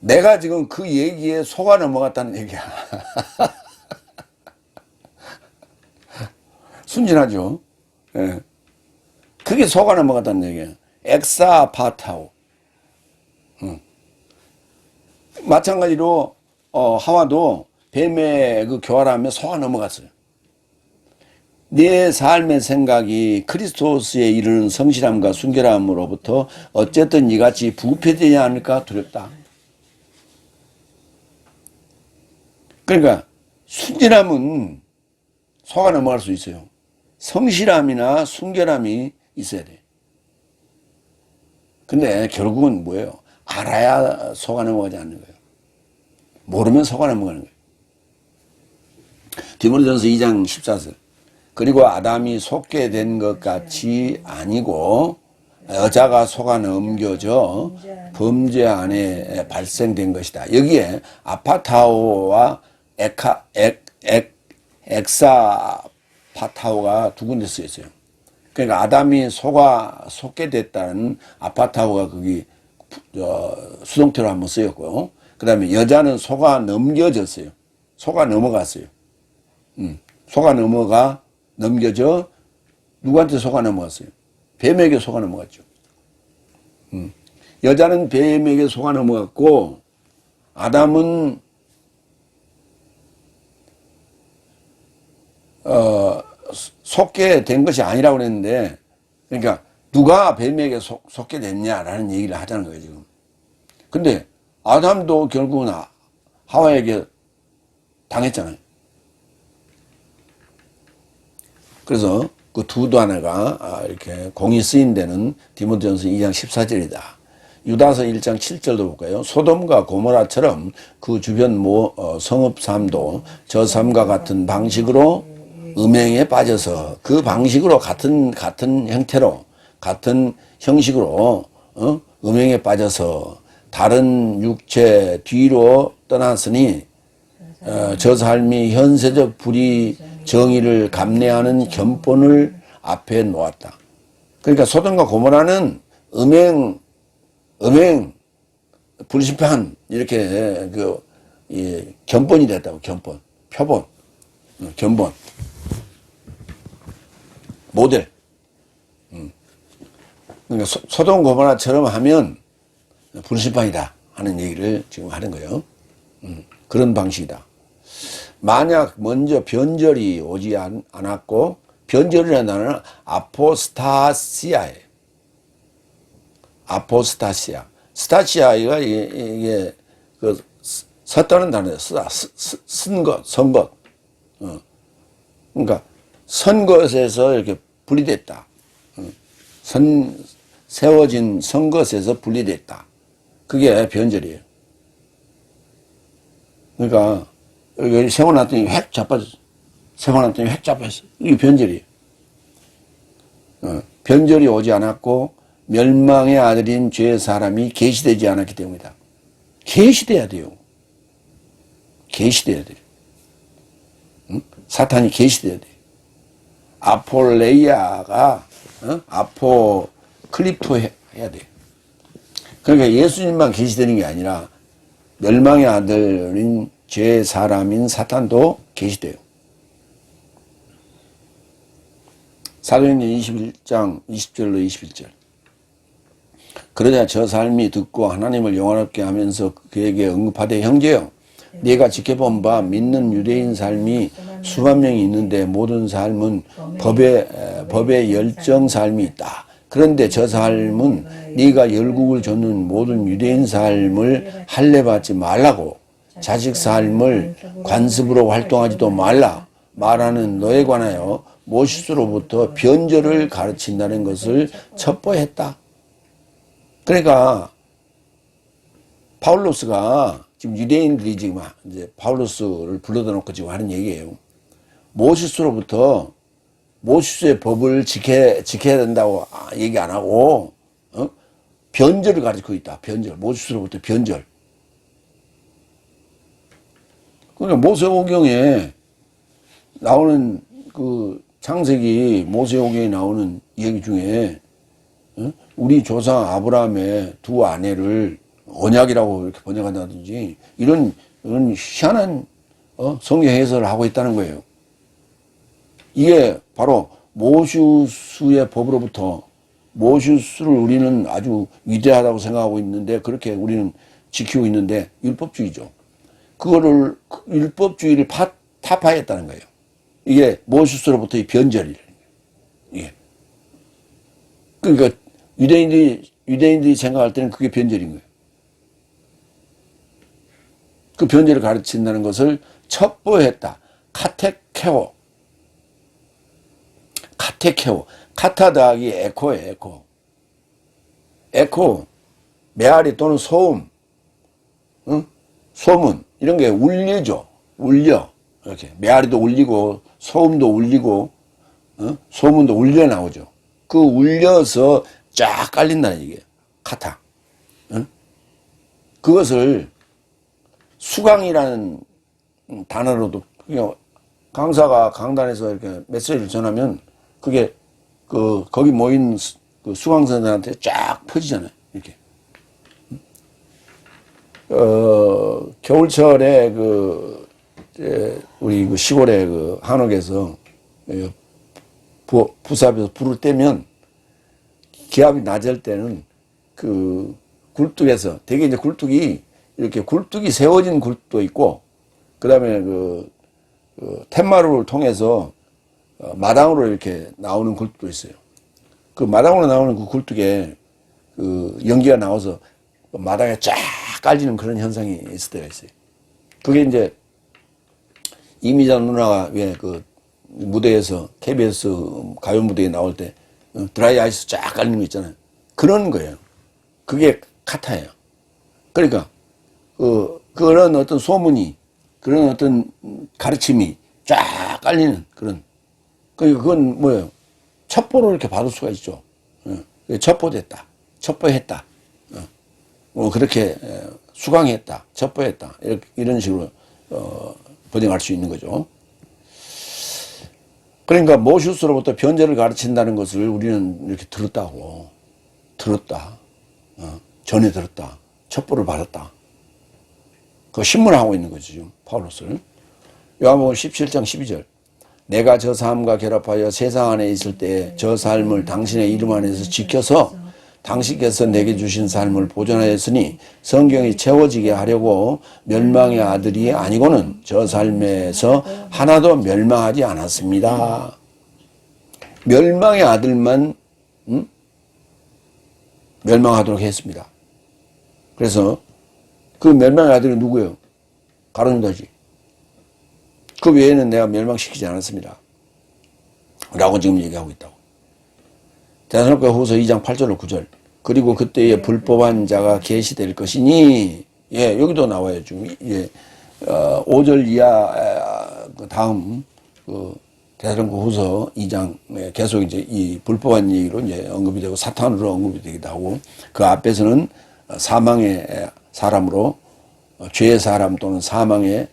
내가 지금 그 얘기에 소가 넘어갔다는 얘기야. 순진하죠. 예. 그게 소가 넘어갔다는 얘기야. 엑사파타오. 마찬가지로 하와도 뱀의 그 교활함에 소가 넘어갔어요. 네 삶의 생각이 그리스도스에 이르는 성실함과 순결함으로부터 어쨌든 이같이 부패되지 않을까 두렵다. 그러니까 순진함은 소가 넘어갈 수 있어요. 성실함이나 순결함이 있어야 돼. 근데 결국은 뭐예요? 알아야 소가 넘어가지 않는 거예요. 모르면 소가 넘어가는 거예요. 디모데전서 2장 14절. 그리고 아담이 속게 된 것 같이 아니고 여자가 속아 넘겨져 범죄 안에 발생된 것이다. 여기에 아파타오와 엑사파타오가 두 군데 쓰여 있어요. 그러니까 아담이 속게 됐다는 아파타오가 거기 수동태로 한번 쓰였고요. 그 다음에 여자는 속아 넘겨졌어요. 속아 넘어갔어요. 속아 넘겨져 누구한테 속아 넘어갔어요? 뱀에게 속아 넘어갔죠. 여자는 뱀에게 속아 넘어갔고 아담은 속게 된 것이 아니라고 그랬는데, 그러니까 누가 뱀에게 속게 됐냐라는 얘기를 하자는 거예요 지금. 근데 아담도 결국은 하와에게 당했잖아요. 그래서 그 두 단어가 이렇게 공이 쓰인 데는 디모데전서 2장 14절이다. 유다서 1장 7절도 볼까요? 소돔과 고모라처럼 그 주변 성읍 삶도 저 삶과 같은 방식으로 음행에 빠져서 그 방식으로 같은 형태로 같은 형식으로 음행에 빠져서 다른 육체 뒤로 떠났으니 저 삶이 현세적 불의 정의를 감내하는 견본을 앞에 놓았다. 그러니까 소돔과 고모라는 음행, 불심판 이렇게 견본이 됐다고. 견본, 표본, 견본, 모델. 그러니까 소돔 고모라처럼 하면 불심판이다 하는 얘기를 지금 하는 거예요. 그런 방식이다. 만약 먼저 변절이 오지 않았고, 변절이라는 단어는 아포스타시아예요. 아포스타시아. 스타시아가 이게 섰다는 단어예요. 쓴 것, 선 것. 그러니까 선 것에서 이렇게 분리됐다. 세워진 선 것에서 분리됐다. 그게 변절이에요. 그러니까 여기 세워놨더니 획 자빠졌어. 세워놨더니 획 자빠졌어. 이게 변절이에요. 변절이 오지 않았고 멸망의 아들인 죄의 사람이 계시되지 않았기 때문이다. 계시돼야 돼요. 계시돼야 돼요. 사탄이 계시돼야 돼요. 아폴레이아가 아포클립토 해야 돼요. 그러니까 예수님만 계시되는 게 아니라 멸망의 아들인 죄의 사람인 사탄도 계시돼요. 사도행전 21장 20절로 21절. 그러자 저 삶이 듣고 하나님을 영원롭게 하면서 그에게 응급하되 형제여, 네가 지켜본 바 믿는 유대인 삶이 수만 명이 있는데 모든 삶은 법의 열정 삶이 있다. 그런데 저 삶은 네가 열국을 줬는 모든 유대인 삶을 할례받지 말라고, 자식 삶을 관습으로 활동하지도 말라 말하는 너에 관하여 모세로부터 변절을 가르친다는 것을 첩보했다. 그러니까 파울로스가 지금 유대인들이 지금 이제 파울로스를 불러다 놓고 지금 하는 얘기예요. 모세로부터 모세의 법을 지켜야 된다고 얘기 안 하고 변절을 가르치고 있다. 변절. 모세로부터 변절. 그러니까 모세오경에 나오는 그 창세기 모세오경에 나오는 얘기 중에 우리 조상 아브라함의 두 아내를 언약이라고 이렇게 번역한다든지 이런 희한한 성경 해설을 하고 있다는 거예요. 이게 바로 모세의 법으로부터, 모세를 우리는 아주 위대하다고 생각하고 있는데 그렇게 우리는 지키고 있는데 율법주의죠. 그거를 율법주의를 타파했다는 거예요. 이게 모세로부터의 변절이라는 거예요. 이게. 그러니까 유대인들이 생각할 때는 그게 변절인 거예요. 그 변절을 가르친다는 것을 첩보했다. 카테케오. 카타 더하기 에코예요. 에코. 메아리 또는 소음. 소문. 이런 게 울리죠. 울려. 이렇게. 메아리도 울리고, 소음도 울리고, 소문도 울려 나오죠. 그 울려서 쫙 깔린다는 얘기예요. 카타. 그것을 수강이라는 단어로도, 강사가 강단에서 이렇게 메시지를 전하면 그게 거기 모인 그 수강생들한테 쫙 퍼지잖아요. 이렇게. 겨울철에 우리 시골에 한옥에서 부삽에서 불을 떼면 기압이 낮을 때는 그 굴뚝에서 되게 이제 굴뚝이 이렇게 굴뚝이 세워진 굴뚝도 있고 그다음에 그 텐마루를 통해서 마당으로 이렇게 나오는 굴뚝도 있어요. 그 마당으로 나오는 그 굴뚝에 그 연기가 나와서 마당에 쫙 깔리는 그런 현상이 있을 때가 있어요. 그게 이제 이미자 누나가 왜 그 무대에서 KBS 가요 무대에 나올 때 드라이 아이스 쫙 깔리는 거 있잖아요. 그런 거예요. 그게 카타예요. 그러니까 그런 어떤 소문이 그런 어떤 가르침이 쫙 깔리는 그런 그러니까 그건 뭐예요? 첩보로 이렇게 받을 수가 있죠. 첩보됐다. 첩보했다. 그렇게 수강했다. 첩보했다. 이런 식으로 번역할 수 있는 거죠. 그러니까 모슈스로부터 변제를 가르친다는 것을 우리는 이렇게 들었다. 전에 들었다. 첩보를 받았다. 그 신문하고 있는 거죠, 지금 파울로스를. 요한복음 17장 12절. 내가 저 삶과 결합하여 세상 안에 있을 때 저 삶을 당신의 이름 안에서 지켜서 당신께서 내게 주신 삶을 보존하였으니 성경이 채워지게 하려고 멸망의 아들이 아니고는 저 삶에서 하나도 멸망하지 않았습니다. 멸망의 아들만 멸망하도록 했습니다. 그래서 그 멸망의 아들이 누구예요? 가룟유다지. 그 외에는 내가 멸망시키지 않았습니다. 라고 지금 얘기하고 있다고. 데살로니가 후서 2장 8절 9절. 그리고 그때에 불법한 자가 계시될 것이니, 예, 여기도 나와요. 지금, 5절 이하, 그 다음, 데살로니가 후서 2장, 계속 이제 이 불법한 얘기로 이제 언급이 되고 사탄으로 언급이 되기도 하고, 그 앞에서는 사망의 사람으로, 죄의 사람 또는 사망의,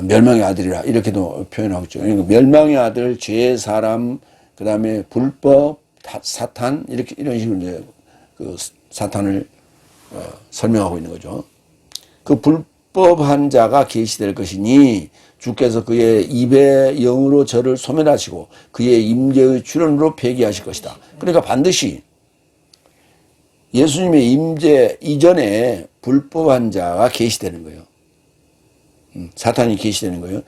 멸망의 아들이라 이렇게도 표현하고 있죠. 그러니까 멸망의 아들, 죄의 사람, 그 다음에 불법, 사탄 이렇게 이런 식으로 이제 그 사탄을 설명하고 있는 거죠. 그 불법한 자가 계시될 것이니 주께서 그의 입의 영으로 저를 소멸하시고 그의 임재의 출현으로 폐기하실 것이다. 그러니까 반드시 예수님의 임재 이전에 불법한 자가 계시되는 거예요. 사탄이 계시되는 거예요.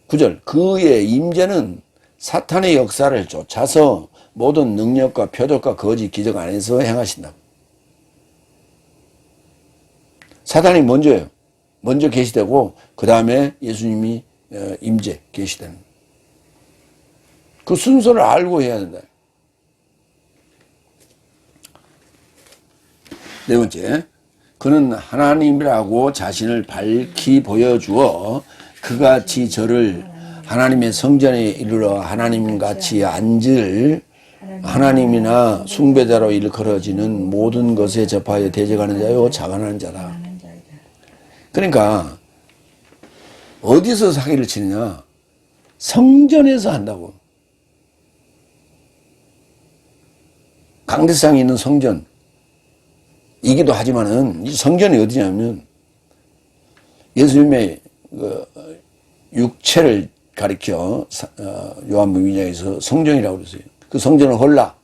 9절 그의 임재는 사탄의 역사를 쫓아서 모든 능력과 표적과 거짓 기적 안에서 행하신다. 사탄이 먼저예요. 먼저 계시되고 그 다음에 예수님이 임재 계시되는 그 순서를 알고 해야 된다. 네 번째, 그는 하나님이라고 자신을 밝히 보여주어 그같이 저를 하나님의 성전에 이르러 하나님같이 앉을 하나님이나 숭배자로 일컬어지는 모든 것에 접하여 대적하는 자요 자관하는 자다. 그러니까 어디서 사기를 치느냐? 성전에서 한다고. 강대상에 있는 성전 이기도 하지만은 이 성전이 어디냐면 예수님의 육체를 가리켜 요한복음 2장에서 성전이라고 그랬어요. 그 성전을 헐라.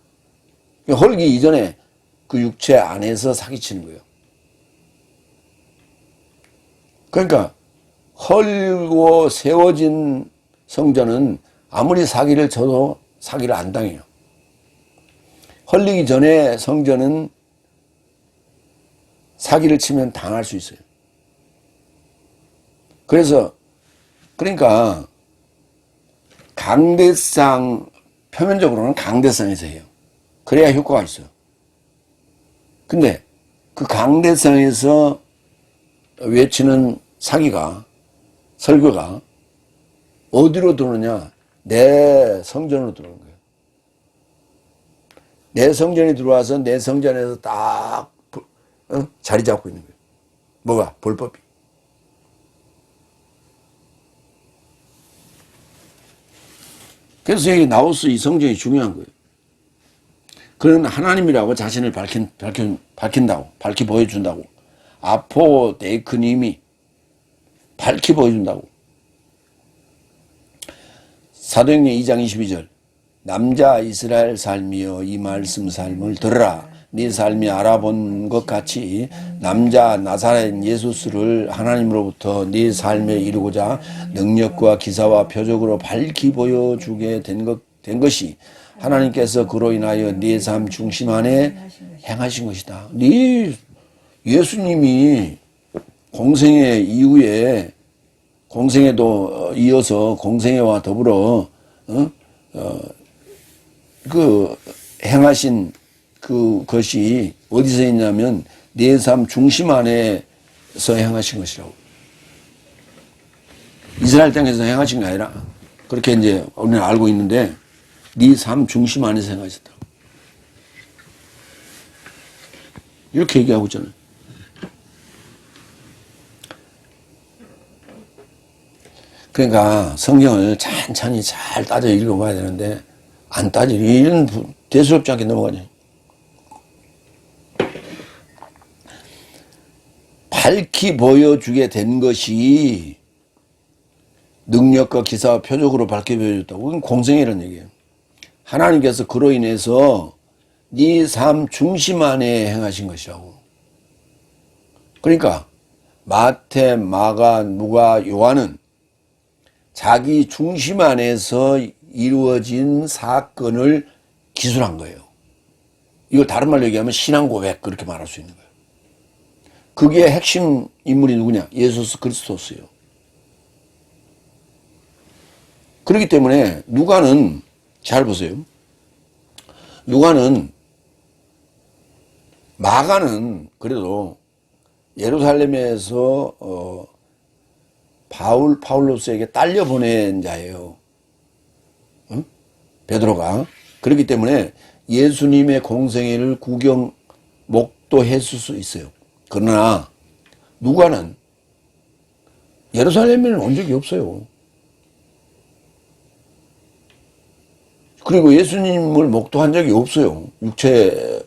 헐기 이전에 그 육체 안에서 사기치는 거예요. 그러니까 헐고 세워진 성전은 아무리 사기를 쳐도 사기를 안 당해요. 헐리기 전에 성전은 사기를 치면 당할 수 있어요. 그러니까 강대상, 표면적으로는 강대상에서 해요. 그래야 효과가 있어요. 근데 그 강대상에서 외치는 사기가, 설교가 어디로 들어오느냐? 내 성전으로 들어오는 거예요. 내 성전이 들어와서 내 성전에서 딱 자리 잡고 있는 거예요. 뭐가? 불법이. 그래서 여기 나우스 이 성전이 중요한 거예요. 그는 하나님이라고 자신을 밝힌다고, 밝히 보여준다고. 아포데이크님이 밝히 보여준다고. 사도행전 2장 22절. 남자 이스라엘 삶이여 이 말씀 삶을 들으라. 네 삶이 알아본 것 같이 남자 나사렛 예수스를 하나님으로부터 네 삶에 이루고자 능력과 기사와 표적으로 밝히 보여주게 된 것이 하나님께서 그로 인하여 네 삶 중심 안에 행하신 것이다. 네 예수님이 공생애 이후에 공생애도 이어서 공생애와 더불어 그 행하신 그것이 어디서 있냐면 내 삶 중심 안에서 행하신 것이라고. 이스라엘 땅에서 행하신 게 아니라 그렇게 이제 우리는 알고 있는데 네 삶 중심 안에서 행하셨다. 이렇게 얘기하고 있잖아요. 그러니까 성경을 천천히 잘 따져 읽어봐야 되는데 안 따지고 이런 대수롭지 않게 넘어가냐. 밝히 보여주게 된 것이 능력과 기사와 표적으로 밝게 보여줬다고. 그건 공생애라는 얘기예요. 하나님께서 그로 인해서 네 삶 중심 안에 행하신 것이라고. 그러니까 마태, 마가, 누가, 요한은 자기 중심 안에서 이루어진 사건을 기술한 거예요. 이걸 다른 말로 얘기하면 신앙 고백 그렇게 말할 수 있는 거예요. 그게 핵심 인물이 누구냐? 예수 그리스도였어요. 그렇기 때문에 누가는 잘 보세요. 누가는 마가는 그래도 예루살렘에서 파울로스에게 딸려 보낸 자예요. 응? 베드로가. 그렇기 때문에 예수님의 공생애를 구경, 목도했을 수 있어요. 그러나 누가는 예루살렘에는 온 적이 없어요. 그리고 예수님을 목도한 적이 없어요. 육체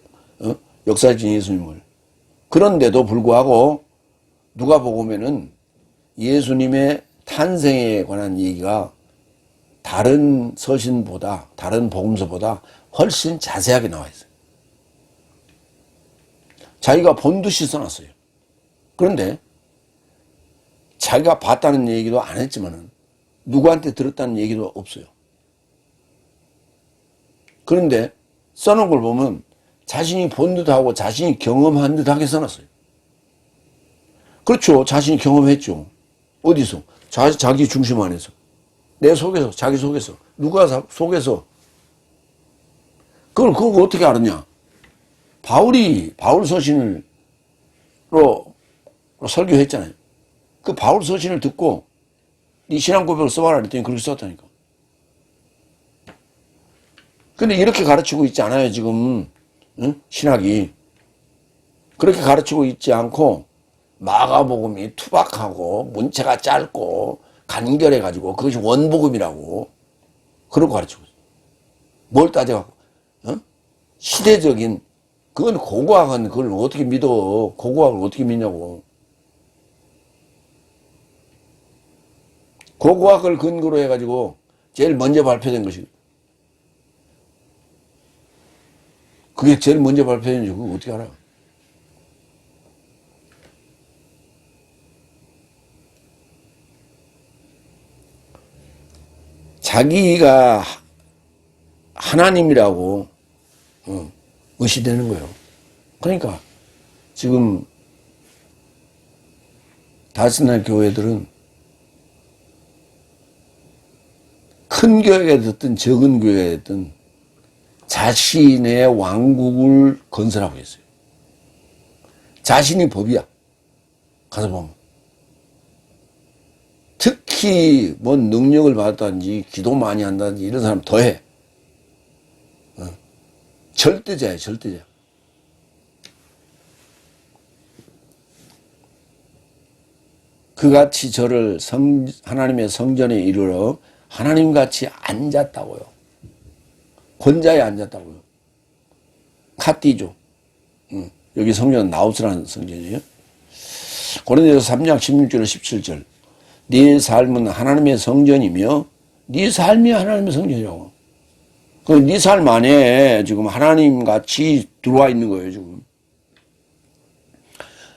역사진 예수님을. 그런데도 불구하고 누가복음에는 예수님의 탄생에 관한 얘기가 다른 서신보다, 다른 복음서보다 훨씬 자세하게 나와 있어요. 자기가 본 듯이 써놨어요. 그런데 자기가 봤다는 얘기도 안 했지만은 누구한테 들었다는 얘기도 없어요. 그런데 써놓은 걸 보면 자신이 본 듯하고 자신이 경험한 듯하게 써놨어요. 그렇죠. 자신이 경험했죠. 어디서? 자기 중심 안에서. 내 속에서, 자기 속에서. 누가 속에서. 그걸 어떻게 알았냐? 바울 서신으로 설교했잖아요. 그 바울 서신을 듣고 네 신앙 고백을 써봐라 그랬더니 그렇게 썼다니까. 근데 이렇게 가르치고 있지 않아요, 지금. 응? 신학이. 그렇게 가르치고 있지 않고 마가복음이 투박하고 문체가 짧고 간결해가지고 그것이 원복음이라고 그러고 가르치고 있어요. 뭘 따져갖고. 시대적인 그건 고고학은 그걸 어떻게 믿어. 고고학을 어떻게 믿냐고. 고고학을 근거로 해가지고 제일 먼저 발표된 것이 그게 제일 먼저 발표된지 그거 어떻게 알아? 자기가 하나님이라고 의시되는 거예요. 그러니까 지금 다스날 교회들은 큰 교회가 됐든 적은 교회가 됐든 자신의 왕국을 건설하고 있어요. 자신이 법이야. 가서 보면. 특히 뭐 능력을 받았다든지 기도 많이 한다든지 이런 사람 더해. 절대자야, 절대자. 그같이 저를 하나님의 성전에 이르러 하나님같이 앉았다고요. 권자에 앉았다고요. 카티죠. 여기 성전은 나우스라는 성전이에요. 고린도서 3장 16절 17절. 네 삶은 하나님의 성전이며 네 삶이 하나님의 성전이라고. 네 삶 안에 지금 하나님 같이 들어와 있는 거예요, 지금.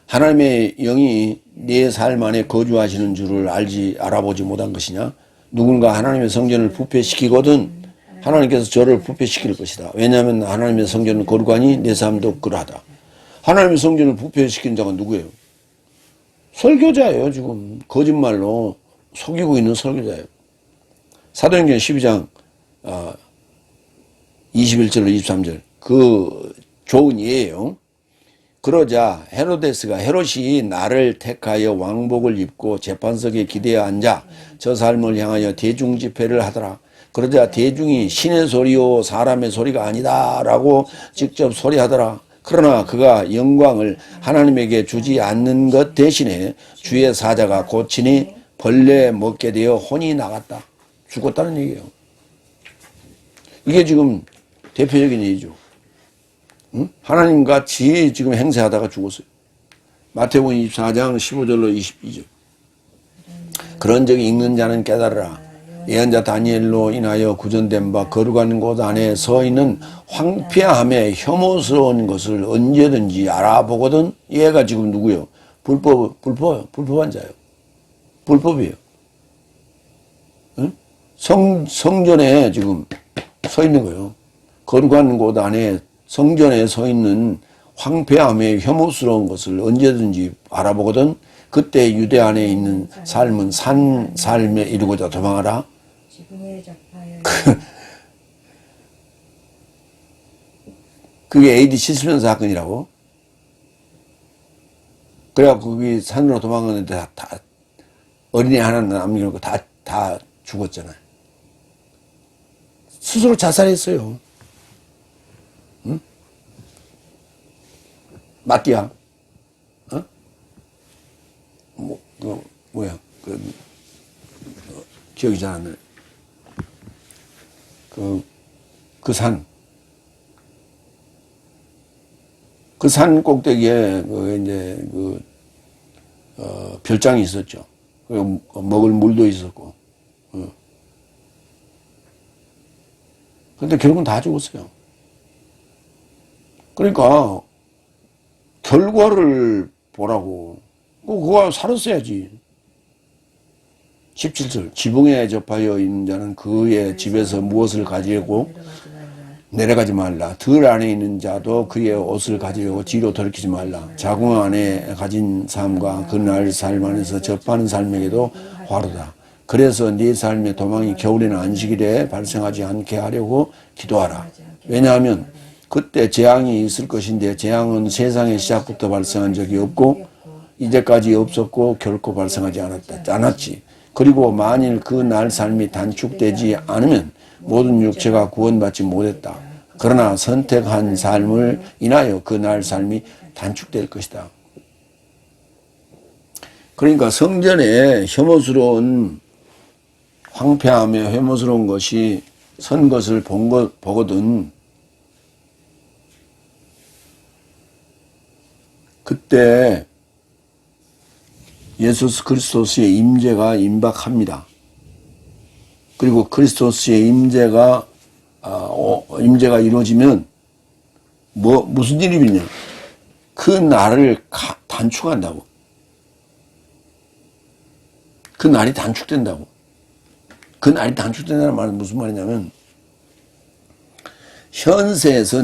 하나님의 영이 내 삶 안에 거주하시는 줄을 알아보지 못한 것이냐? 누군가 하나님의 성전을 부패시키거든 하나님께서 저를 부패시킬 것이다. 왜냐하면 하나님의 성전은 거룩하니 내 삶도 그러하다. 하나님의 성전을 부패시킨 자가 누구예요? 설교자예요, 지금. 거짓말로 속이고 있는 설교자예요. 사도행전 12장 21절로 23절 그 좋은 예예요. 그러자 헤롯이 나를 택하여 왕복을 입고 재판석에 기대어 앉아 저 삶을 향하여 대중 집회를 하더라. 그러자 대중이 신의 소리요 사람의 소리가 아니다라고 직접 소리하더라. 그러나 그가 영광을 하나님에게 주지 않는 것 대신에 주의 사자가 고치니 벌레 먹게 되어 혼이 나갔다. 죽었다는 얘기예요. 이게 지금 대표적인 얘기죠. 응? 하나님같이 지금 행세하다가 죽었어요. 마태복음 24장 15절로 22절. 그런 적이 읽는 자는 깨달으라. 예언자 다니엘로 인하여 구전된 바 거룩한 곳 안에 서 있는 황폐함에 혐오스러운 것을 언제든지 알아보거든. 얘가 지금 누구요? 불법한 자예요. 불법이에요. 응? 성전에 지금 서 있는 거예요. 거룩한 곳 안에 성전에 서 있는 황폐함에 혐오스러운 것을 언제든지 알아보거든. 그때 유대 안에 있는 삶은 산 삶에 이르고자 도망하라. 그게 AD 70년 사건이라고. 그래갖고 거기 산으로 도망가는데 다 어린애 하나 남겨놓고 다 죽었잖아요. 스스로 자살했어요. 응? 마띠아. 어? 뭐야. 기억이 잘 안 나요. 그 산 꼭대기에 별장이 있었죠. 먹을 물도 있었고. 근데 결국은 다 죽었어요. 그러니까 결과를 보라고. 그거 살았어야지. 17절 지붕에 접하여 있는 자는 그의 집에서 무엇을 가지려고 내려가지 말라. 들 안에 있는 자도 그의 옷을 가지려고 뒤로 돌이키지 말라. 자궁 안에 가진 삶과 그날 삶 안에서 접하는 삶에게도 화로다. 그래서 네 삶의 도망이 겨울에는 안식일에 발생하지 않게 하려고 기도하라. 왜냐하면 그때 재앙이 있을 것인데 재앙은 세상의 시작부터 발생한 적이 없고 이제까지 없었고 결코 발생하지 않았지. 그리고 만일 그 날 삶이 단축되지 않으면 모든 육체가 구원받지 못했다. 그러나 선택한 삶을 인하여 그 날 삶이 단축될 것이다. 그러니까 성전에 혐오스러운 황폐하며 혐오스러운 것이 선 것을 보거든 그때 예수 그리스도스의 임재가 임박합니다. 그리고 그리스도스의 임재가 이루어지면 무슨 일이 있냐? 그 날을 단축한다고. 그 날이 단축된다고. 그 날이 단축된다는 말은 무슨 말이냐면 현세에서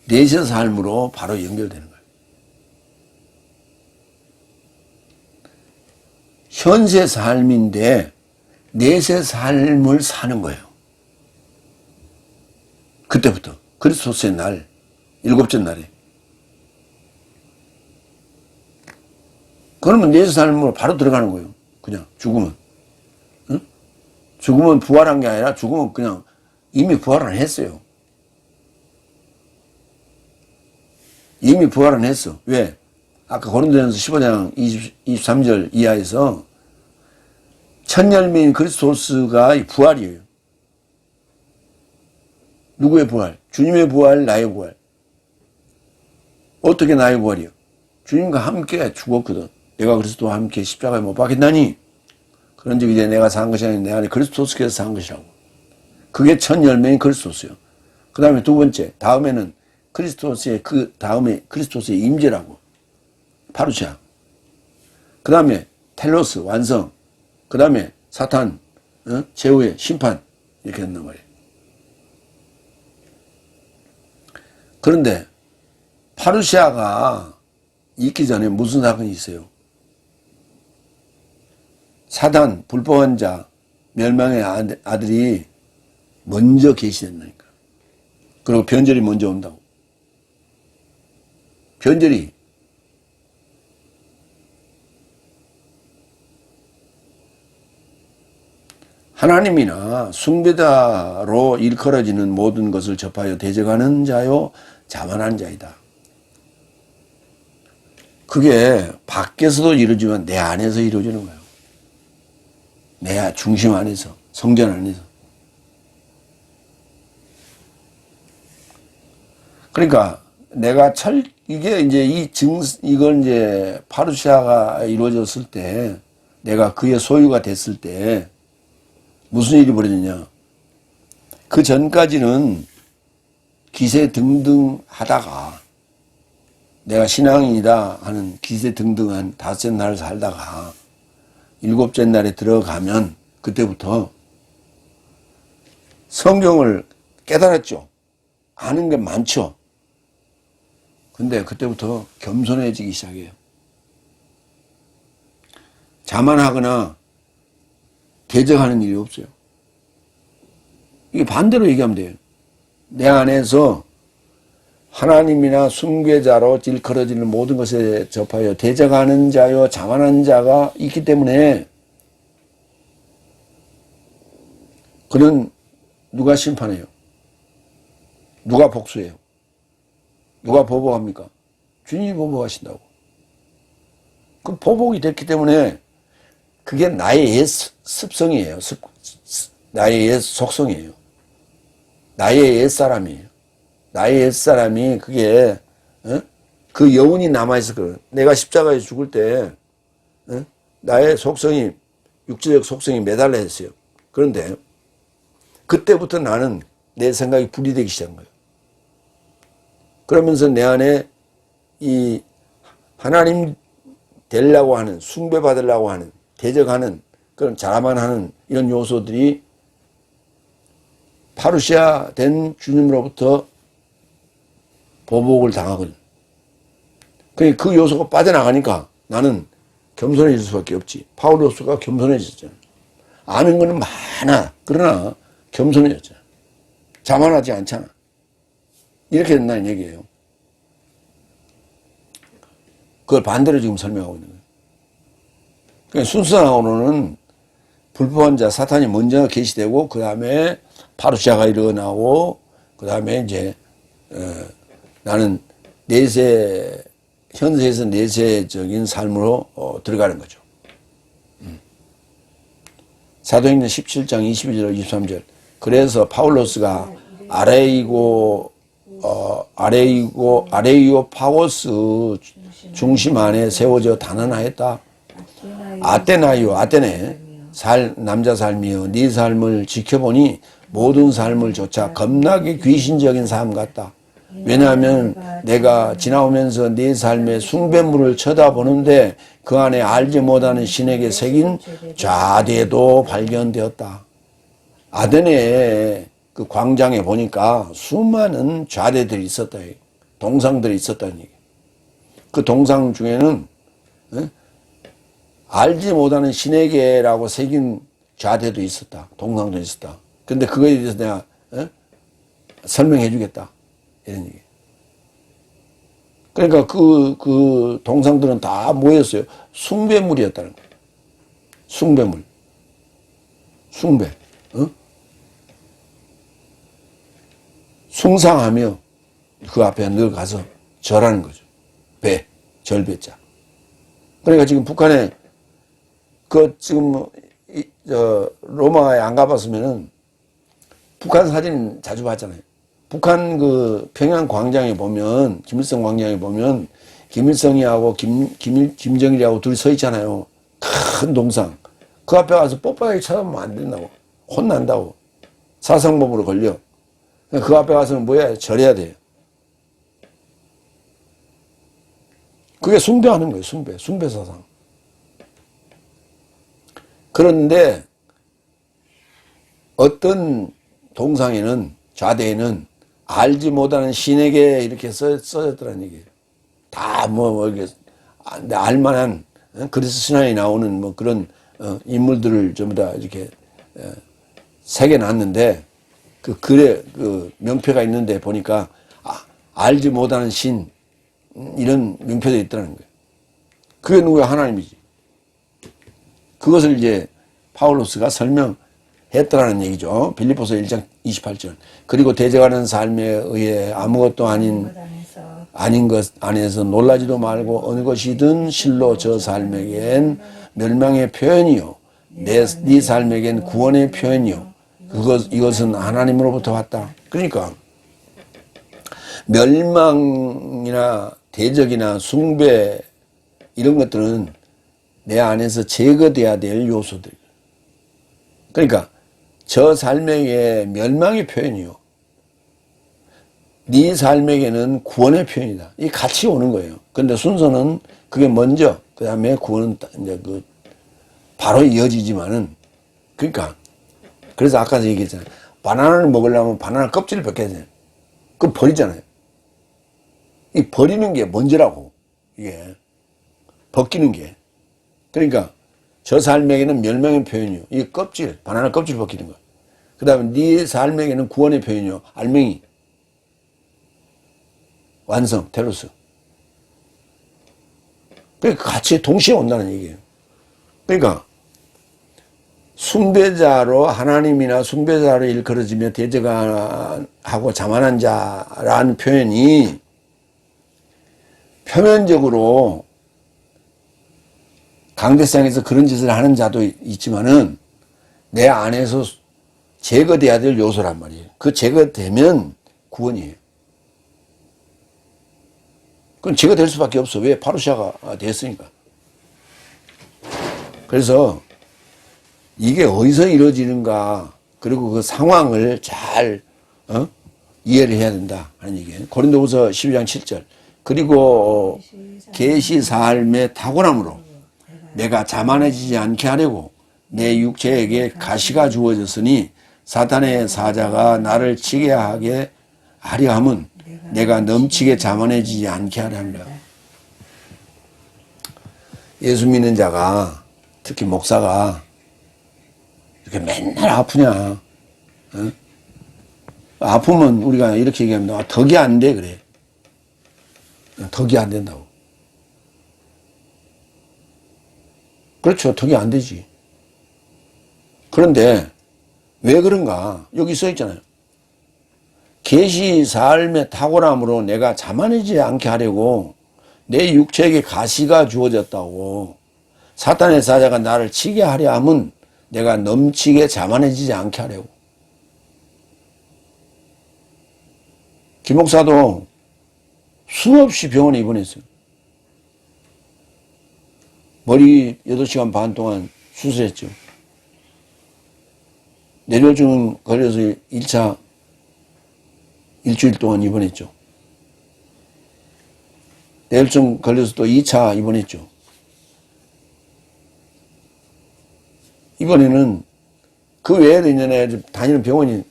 내세 삶으로 바로 연결되는 거예요. 현세 삶인데 내세 삶을 사는 거예요. 그때부터 그리스도스의 날, 일곱째 날에. 그러면 내세 삶으로 바로 들어가는 거예요. 그냥 죽으면. 응? 죽으면 부활한 게 아니라 죽으면 그냥 이미 부활은 했어요. 이미 부활은 했어. 왜? 아까 고린도전서 15장 23절 이하에서 첫 열매인 그리스도스가 부활이에요. 누구의 부활? 주님의 부활, 나의 부활. 어떻게 나의 부활이요? 주님과 함께 죽었거든. 내가 그리스도와 함께 십자가에 못 박혔나니 그런즉 이제 내가 산 것이 아니라 내 안에 그리스도스께서 산 것이라고. 그게 첫 열매인 그리스도스요. 그 다음에 두 번째, 다음에는 그리스도스의 그 다음에 그리스도스의 임재라고. 파루시아. 그 다음에 텔로스 완성. 그 다음에 사탄 제후의 심판 이렇게 된단 말이에요. 그런데 파루시아가 있기 전에 무슨 사건이 있어요? 사단 불법한 자 멸망의 아들이 먼저 계시된다니까. 그리고 변절이 먼저 온다고. 변절이 하나님이나 숭배자로 일컬어지는 모든 것을 접하여 대적하는 자요 자만한 자이다. 그게 밖에서도 이루어지면 내 안에서 이루어지는 거예요. 내 중심 안에서, 성전 안에서. 그러니까 내가 이게 이제 이걸 이제 파루시아가 이루어졌을 때, 내가 그의 소유가 됐을 때 무슨 일이 벌어졌냐? 그 전까지는 기세등등 하다가 내가 신앙인이다 하는 기세등등한 닷새 날 살다가 일곱째 날에 들어가면 그때부터 성경을 깨달았죠. 아는 게 많죠. 근데 그때부터 겸손해지기 시작해요. 자만하거나 대적하는 일이 없어요. 이게 반대로 얘기하면 돼요. 내 안에서 하나님이나 숭배자로 일컬어지는 모든 것에 접하여 대적하는 자요 자만한 자가 있기 때문에 그는 누가 심판해요? 누가 복수해요? 누가 보복합니까? 주님이 보복하신다고. 그 보복이 됐기 때문에 그게 나의 옛 습성이에요. 나의 옛 속성이에요. 나의 옛 사람이에요. 나의 옛 사람이 그게 그 여운이 남아있을 거예요. 내가 십자가에 죽을 때 나의 속성이 육체적 속성이 매달려 있어요. 그런데 그때부터 나는 내 생각이 분리되기 시작한 거예요. 그러면서 내 안에 이 하나님 되려고 하는, 숭배받으려고 하는, 대적하는, 그런 자만하는 이런 요소들이 파루시아 된 주님으로부터 보복을 당하거든. 그 요소가 빠져나가니까 나는 겸손해질 수밖에 없지. 파울로스가 겸손해졌잖아. 아는 거는 많아. 그러나 겸손해졌잖아. 자만하지 않잖아. 이렇게 된다는 얘기예요. 그걸 반대로 지금 설명하고 있는 거예요. 그러니까 순서상으로는 불법한 자 사탄이 먼저 계시되고 그 다음에 파루시아가 일어나고 그 다음에 이제 나는 현세에서 내세적인 삶으로 들어가는 거죠. 사도행전 17장 22절 23절. 그래서 파울로스가 아레이오 파고스 중심 안에 세워져 단언하였다. 아테네 남자 삶이여 네 삶을 지켜보니 모든 삶을 조차 겁나게 귀신적인 삶 같다. 왜냐하면 내가 지나오면서 네 삶의 숭배물을 쳐다보는데 그 안에 알지 못하는 신에게 새긴 좌대도 발견되었다. 아테네 그 광장에 보니까 수많은 좌대들이 있었다. 동상들이 있었다는 얘기. 그 동상 중에는 알지 못하는 신에게라고 새긴 좌대도 있었다. 동상도 있었다. 근데 그거에 대해서 내가 설명해 주겠다. 이런 얘기. 그러니까 그 동상들은 다 뭐였어요? 숭배물이었다는 거예요. 숭배물. 숭배. 숭상하며 그 앞에 늘 가서 절하는 거죠. 절배자. 그러니까 지금 북한에 지금 로마에 안 가봤으면은 북한 사진 자주 봤잖아요. 북한 그 평양 광장에 보면 김일성 광장에 보면 김일성이하고 김정일이하고 둘이 서 있잖아요. 큰 동상. 그 앞에 가서 뽀뽀하게 쳐다보면 안 된다고. 혼난다고. 사상범으로 걸려. 그 앞에 가서는 뭐야? 절해야 돼요. 그게 숭배하는 거예요. 숭배사상. 그런데 어떤 동상에는, 좌대에는 알지 못하는 신에게 이렇게 써졌더라는 얘기예요. 다 이렇게 알만한 그리스 신화에 나오는 뭐 그런 인물들을 전부 다 이렇게 새겨놨는데 그 글에 그 명패가 있는데 보니까 알지 못하는 신 이런 명패도 있더라는 거예요. 그게 누구야? 하나님이지. 그것을 이제 파울로스가 설명했더라는 얘기죠. 빌립보서 1장 28절. 그리고 대적하는 삶에 의해 아무것도 아닌 것 안에서 놀라지도 말고 어느 것이든 실로 저 삶에겐 멸망의 표현이요 네 삶에겐 구원의 표현이요 이것은 하나님으로부터 왔다. 그러니까 멸망이나 대적이나 숭배 이런 것들은 내 안에서 제거돼야 될 요소들. 그러니까 저 삶에게 멸망의 표현이요 네 삶에게는 구원의 표현이다. 이 같이 오는 거예요. 그런데 순서는 그게 먼저, 그 다음에 구원은 이제 바로 이어지지만은, 그러니까, 그래서 아까 얘기했잖아요. 바나나를 먹으려면 바나나 껍질을 벗겨야 돼요. 그럼 버리잖아요. 이 버리는 게 먼저라고, 이게. 벗기는 게. 그러니까, 저 삶에게는 멸망의 표현이요. 이 껍질, 바나나 껍질 벗기는 거. 그 다음에 네 삶에게는 구원의 표현이요. 알맹이. 완성, 테로스. 그러니까 같이 동시에 온다는 얘기예요. 그러니까 숭배자로 하나님이나 숭배자로 일컬어지며 대적하고 자만한 자라는 표현이 표면적으로 강대상에서 그런 짓을 하는 자도 있지만은 내 안에서 제거돼야 될 요소란 말이에요. 그 제거되면 구원이에요. 그럼 제거될 수밖에 없어. 왜? 파루시아가 됐으니까. 그래서 이게 어디서 이루어지는가, 그리고 그 상황을 잘 이해를 해야 된다 하는 얘기예요. 고린도후서 12장 7절. 그리고 계시 삶의 탁월함으로 내가 자만해지지 않게 하려고 내 육체에게 가시가 주어졌으니 사탄의 사자가 나를 치게 하게 하려 함은 내가 넘치게 자만해지지 않게 하려 합니다. 예수 믿는 자가, 특히 목사가 이렇게 맨날 아프냐? 아프면 우리가 이렇게 얘기합니다. 덕이 안 돼, 그래. 덕이 안 된다고. 그렇죠. 덕이 안 되지. 그런데 왜 그런가? 여기 써 있잖아요. 계시 삶의 탁월함으로 내가 자만해지지 않게 하려고 내 육체에게 가시가 주어졌다고. 사탄의 사자가 나를 치게 하려 함은 내가 넘치게 자만해지지 않게 하려고. 김 목사도 수없이 병원에 입원했어요. 머리 8시간 반 동안 수술했죠. 뇌졸중 걸려서 1차 일주일 동안 입원했죠. 뇌혈증 걸려서 또 2차 입원했죠. 이번에는 그 외에도 있는 다니는 병원이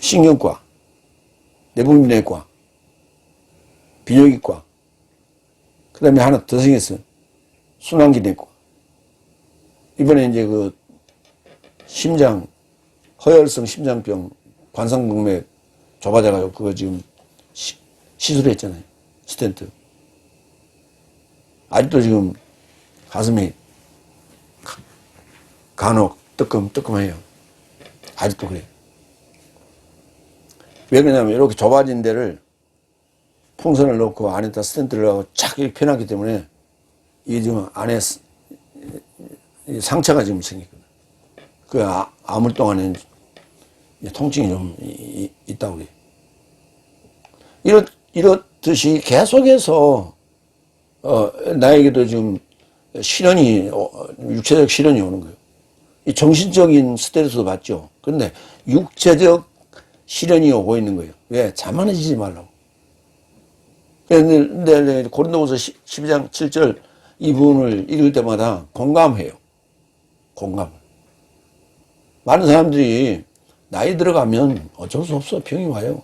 신경과, 내분비내과, 비뇨기과, 그 다음에 하나 더 생겼어요. 순환기내과. 이번에 이제 허혈성 심장병, 관상동맥 좁아져가지고 그거 지금 시술했잖아요. 스텐트. 아직도 지금 가슴이 간혹 뜨끔뜨끔해요. 아직도 그래요. 왜 그러냐면 이렇게 좁아진 데를 풍선을 넣고 안에다 스텐트를 하고 착 이렇게 펴놨기 때문에 이게 지금 안에 상처가 지금 생겼거든요. 그 아물 동안에 통증이 좀 있다고 그래요. 이렇듯이 계속해서 나에게도 지금 육체적 시련이 오는 거예요. 이 정신적인 스트레스도 받죠. 그런데 육체적 시련이 오고 있는 거예요. 왜? 자만해지지 말라고. 근데 고린도후서 12장 7절 이 부분을 읽을 때마다 공감해요. 공감. 많은 사람들이 나이 들어가면 어쩔 수 없어. 병이 와요.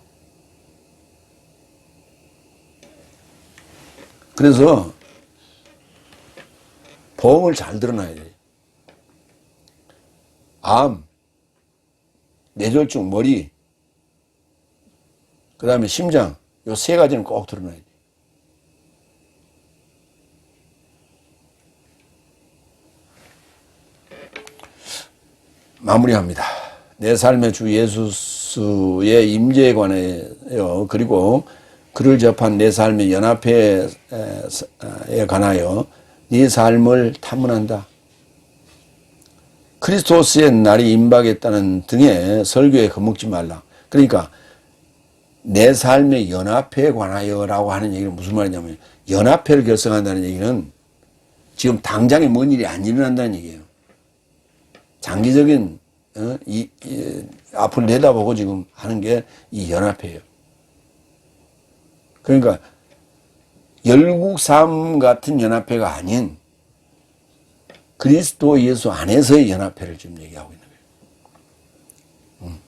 그래서 보험을 잘 들어놔야 돼요. 암, 뇌졸중, 머리, 그 다음에 심장, 요 세 가지는 꼭 들어놔야 돼요. 마무리합니다. 내 삶의 주 예수의 임재에 관하여 그리고 그를 접한 내 삶의 연합회에 관하여 네 삶을 탐문한다. 그리스도스의 날이 임박했다는 등의 설교에 겁먹지 말라. 그러니까 내 삶의 연합회에 관하여라고 하는 얘기는 무슨 말이냐면 연합회를 결성한다는 얘기는 지금 당장에 뭔 일이 안 일어난다는 얘기예요. 장기적인 앞을 내다보고 지금 하는 게 이 연합회예요. 그러니까 열국삼 같은 연합회가 아닌 그리스도 예수 안에서의 연합회를 지금 얘기하고 있는 거예요.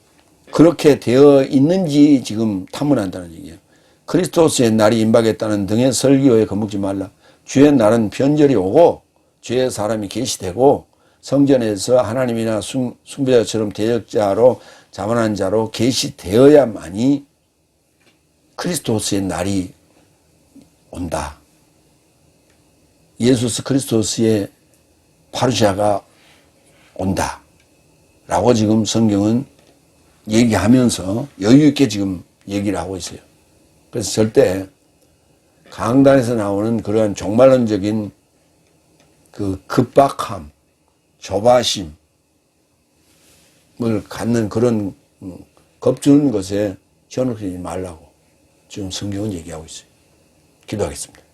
그렇게 되어 있는지 지금 탐문한다는 얘기예요. 그리스도스의 날이 임박했다는 등의 설교에 겁먹지 말라. 주의 날은 변절이 오고 주의 사람이 계시되고 성전에서 하나님이나 숭배자처럼 대적자로 자만한 자로 계시되어야만이 그리스도스의 날이 온다. 예수 그리스도스의 파루시아가 온다. 라고 지금 성경은 얘기하면서 여유 있게 지금 얘기를 하고 있어요. 그래서 절대 강단에서 나오는 그러한 종말론적인 그 급박함, 조바심을 갖는 그런 겁주는 것에 현혹되지 말라고 지금 성경은 얘기하고 있어요. 기도하겠습니다.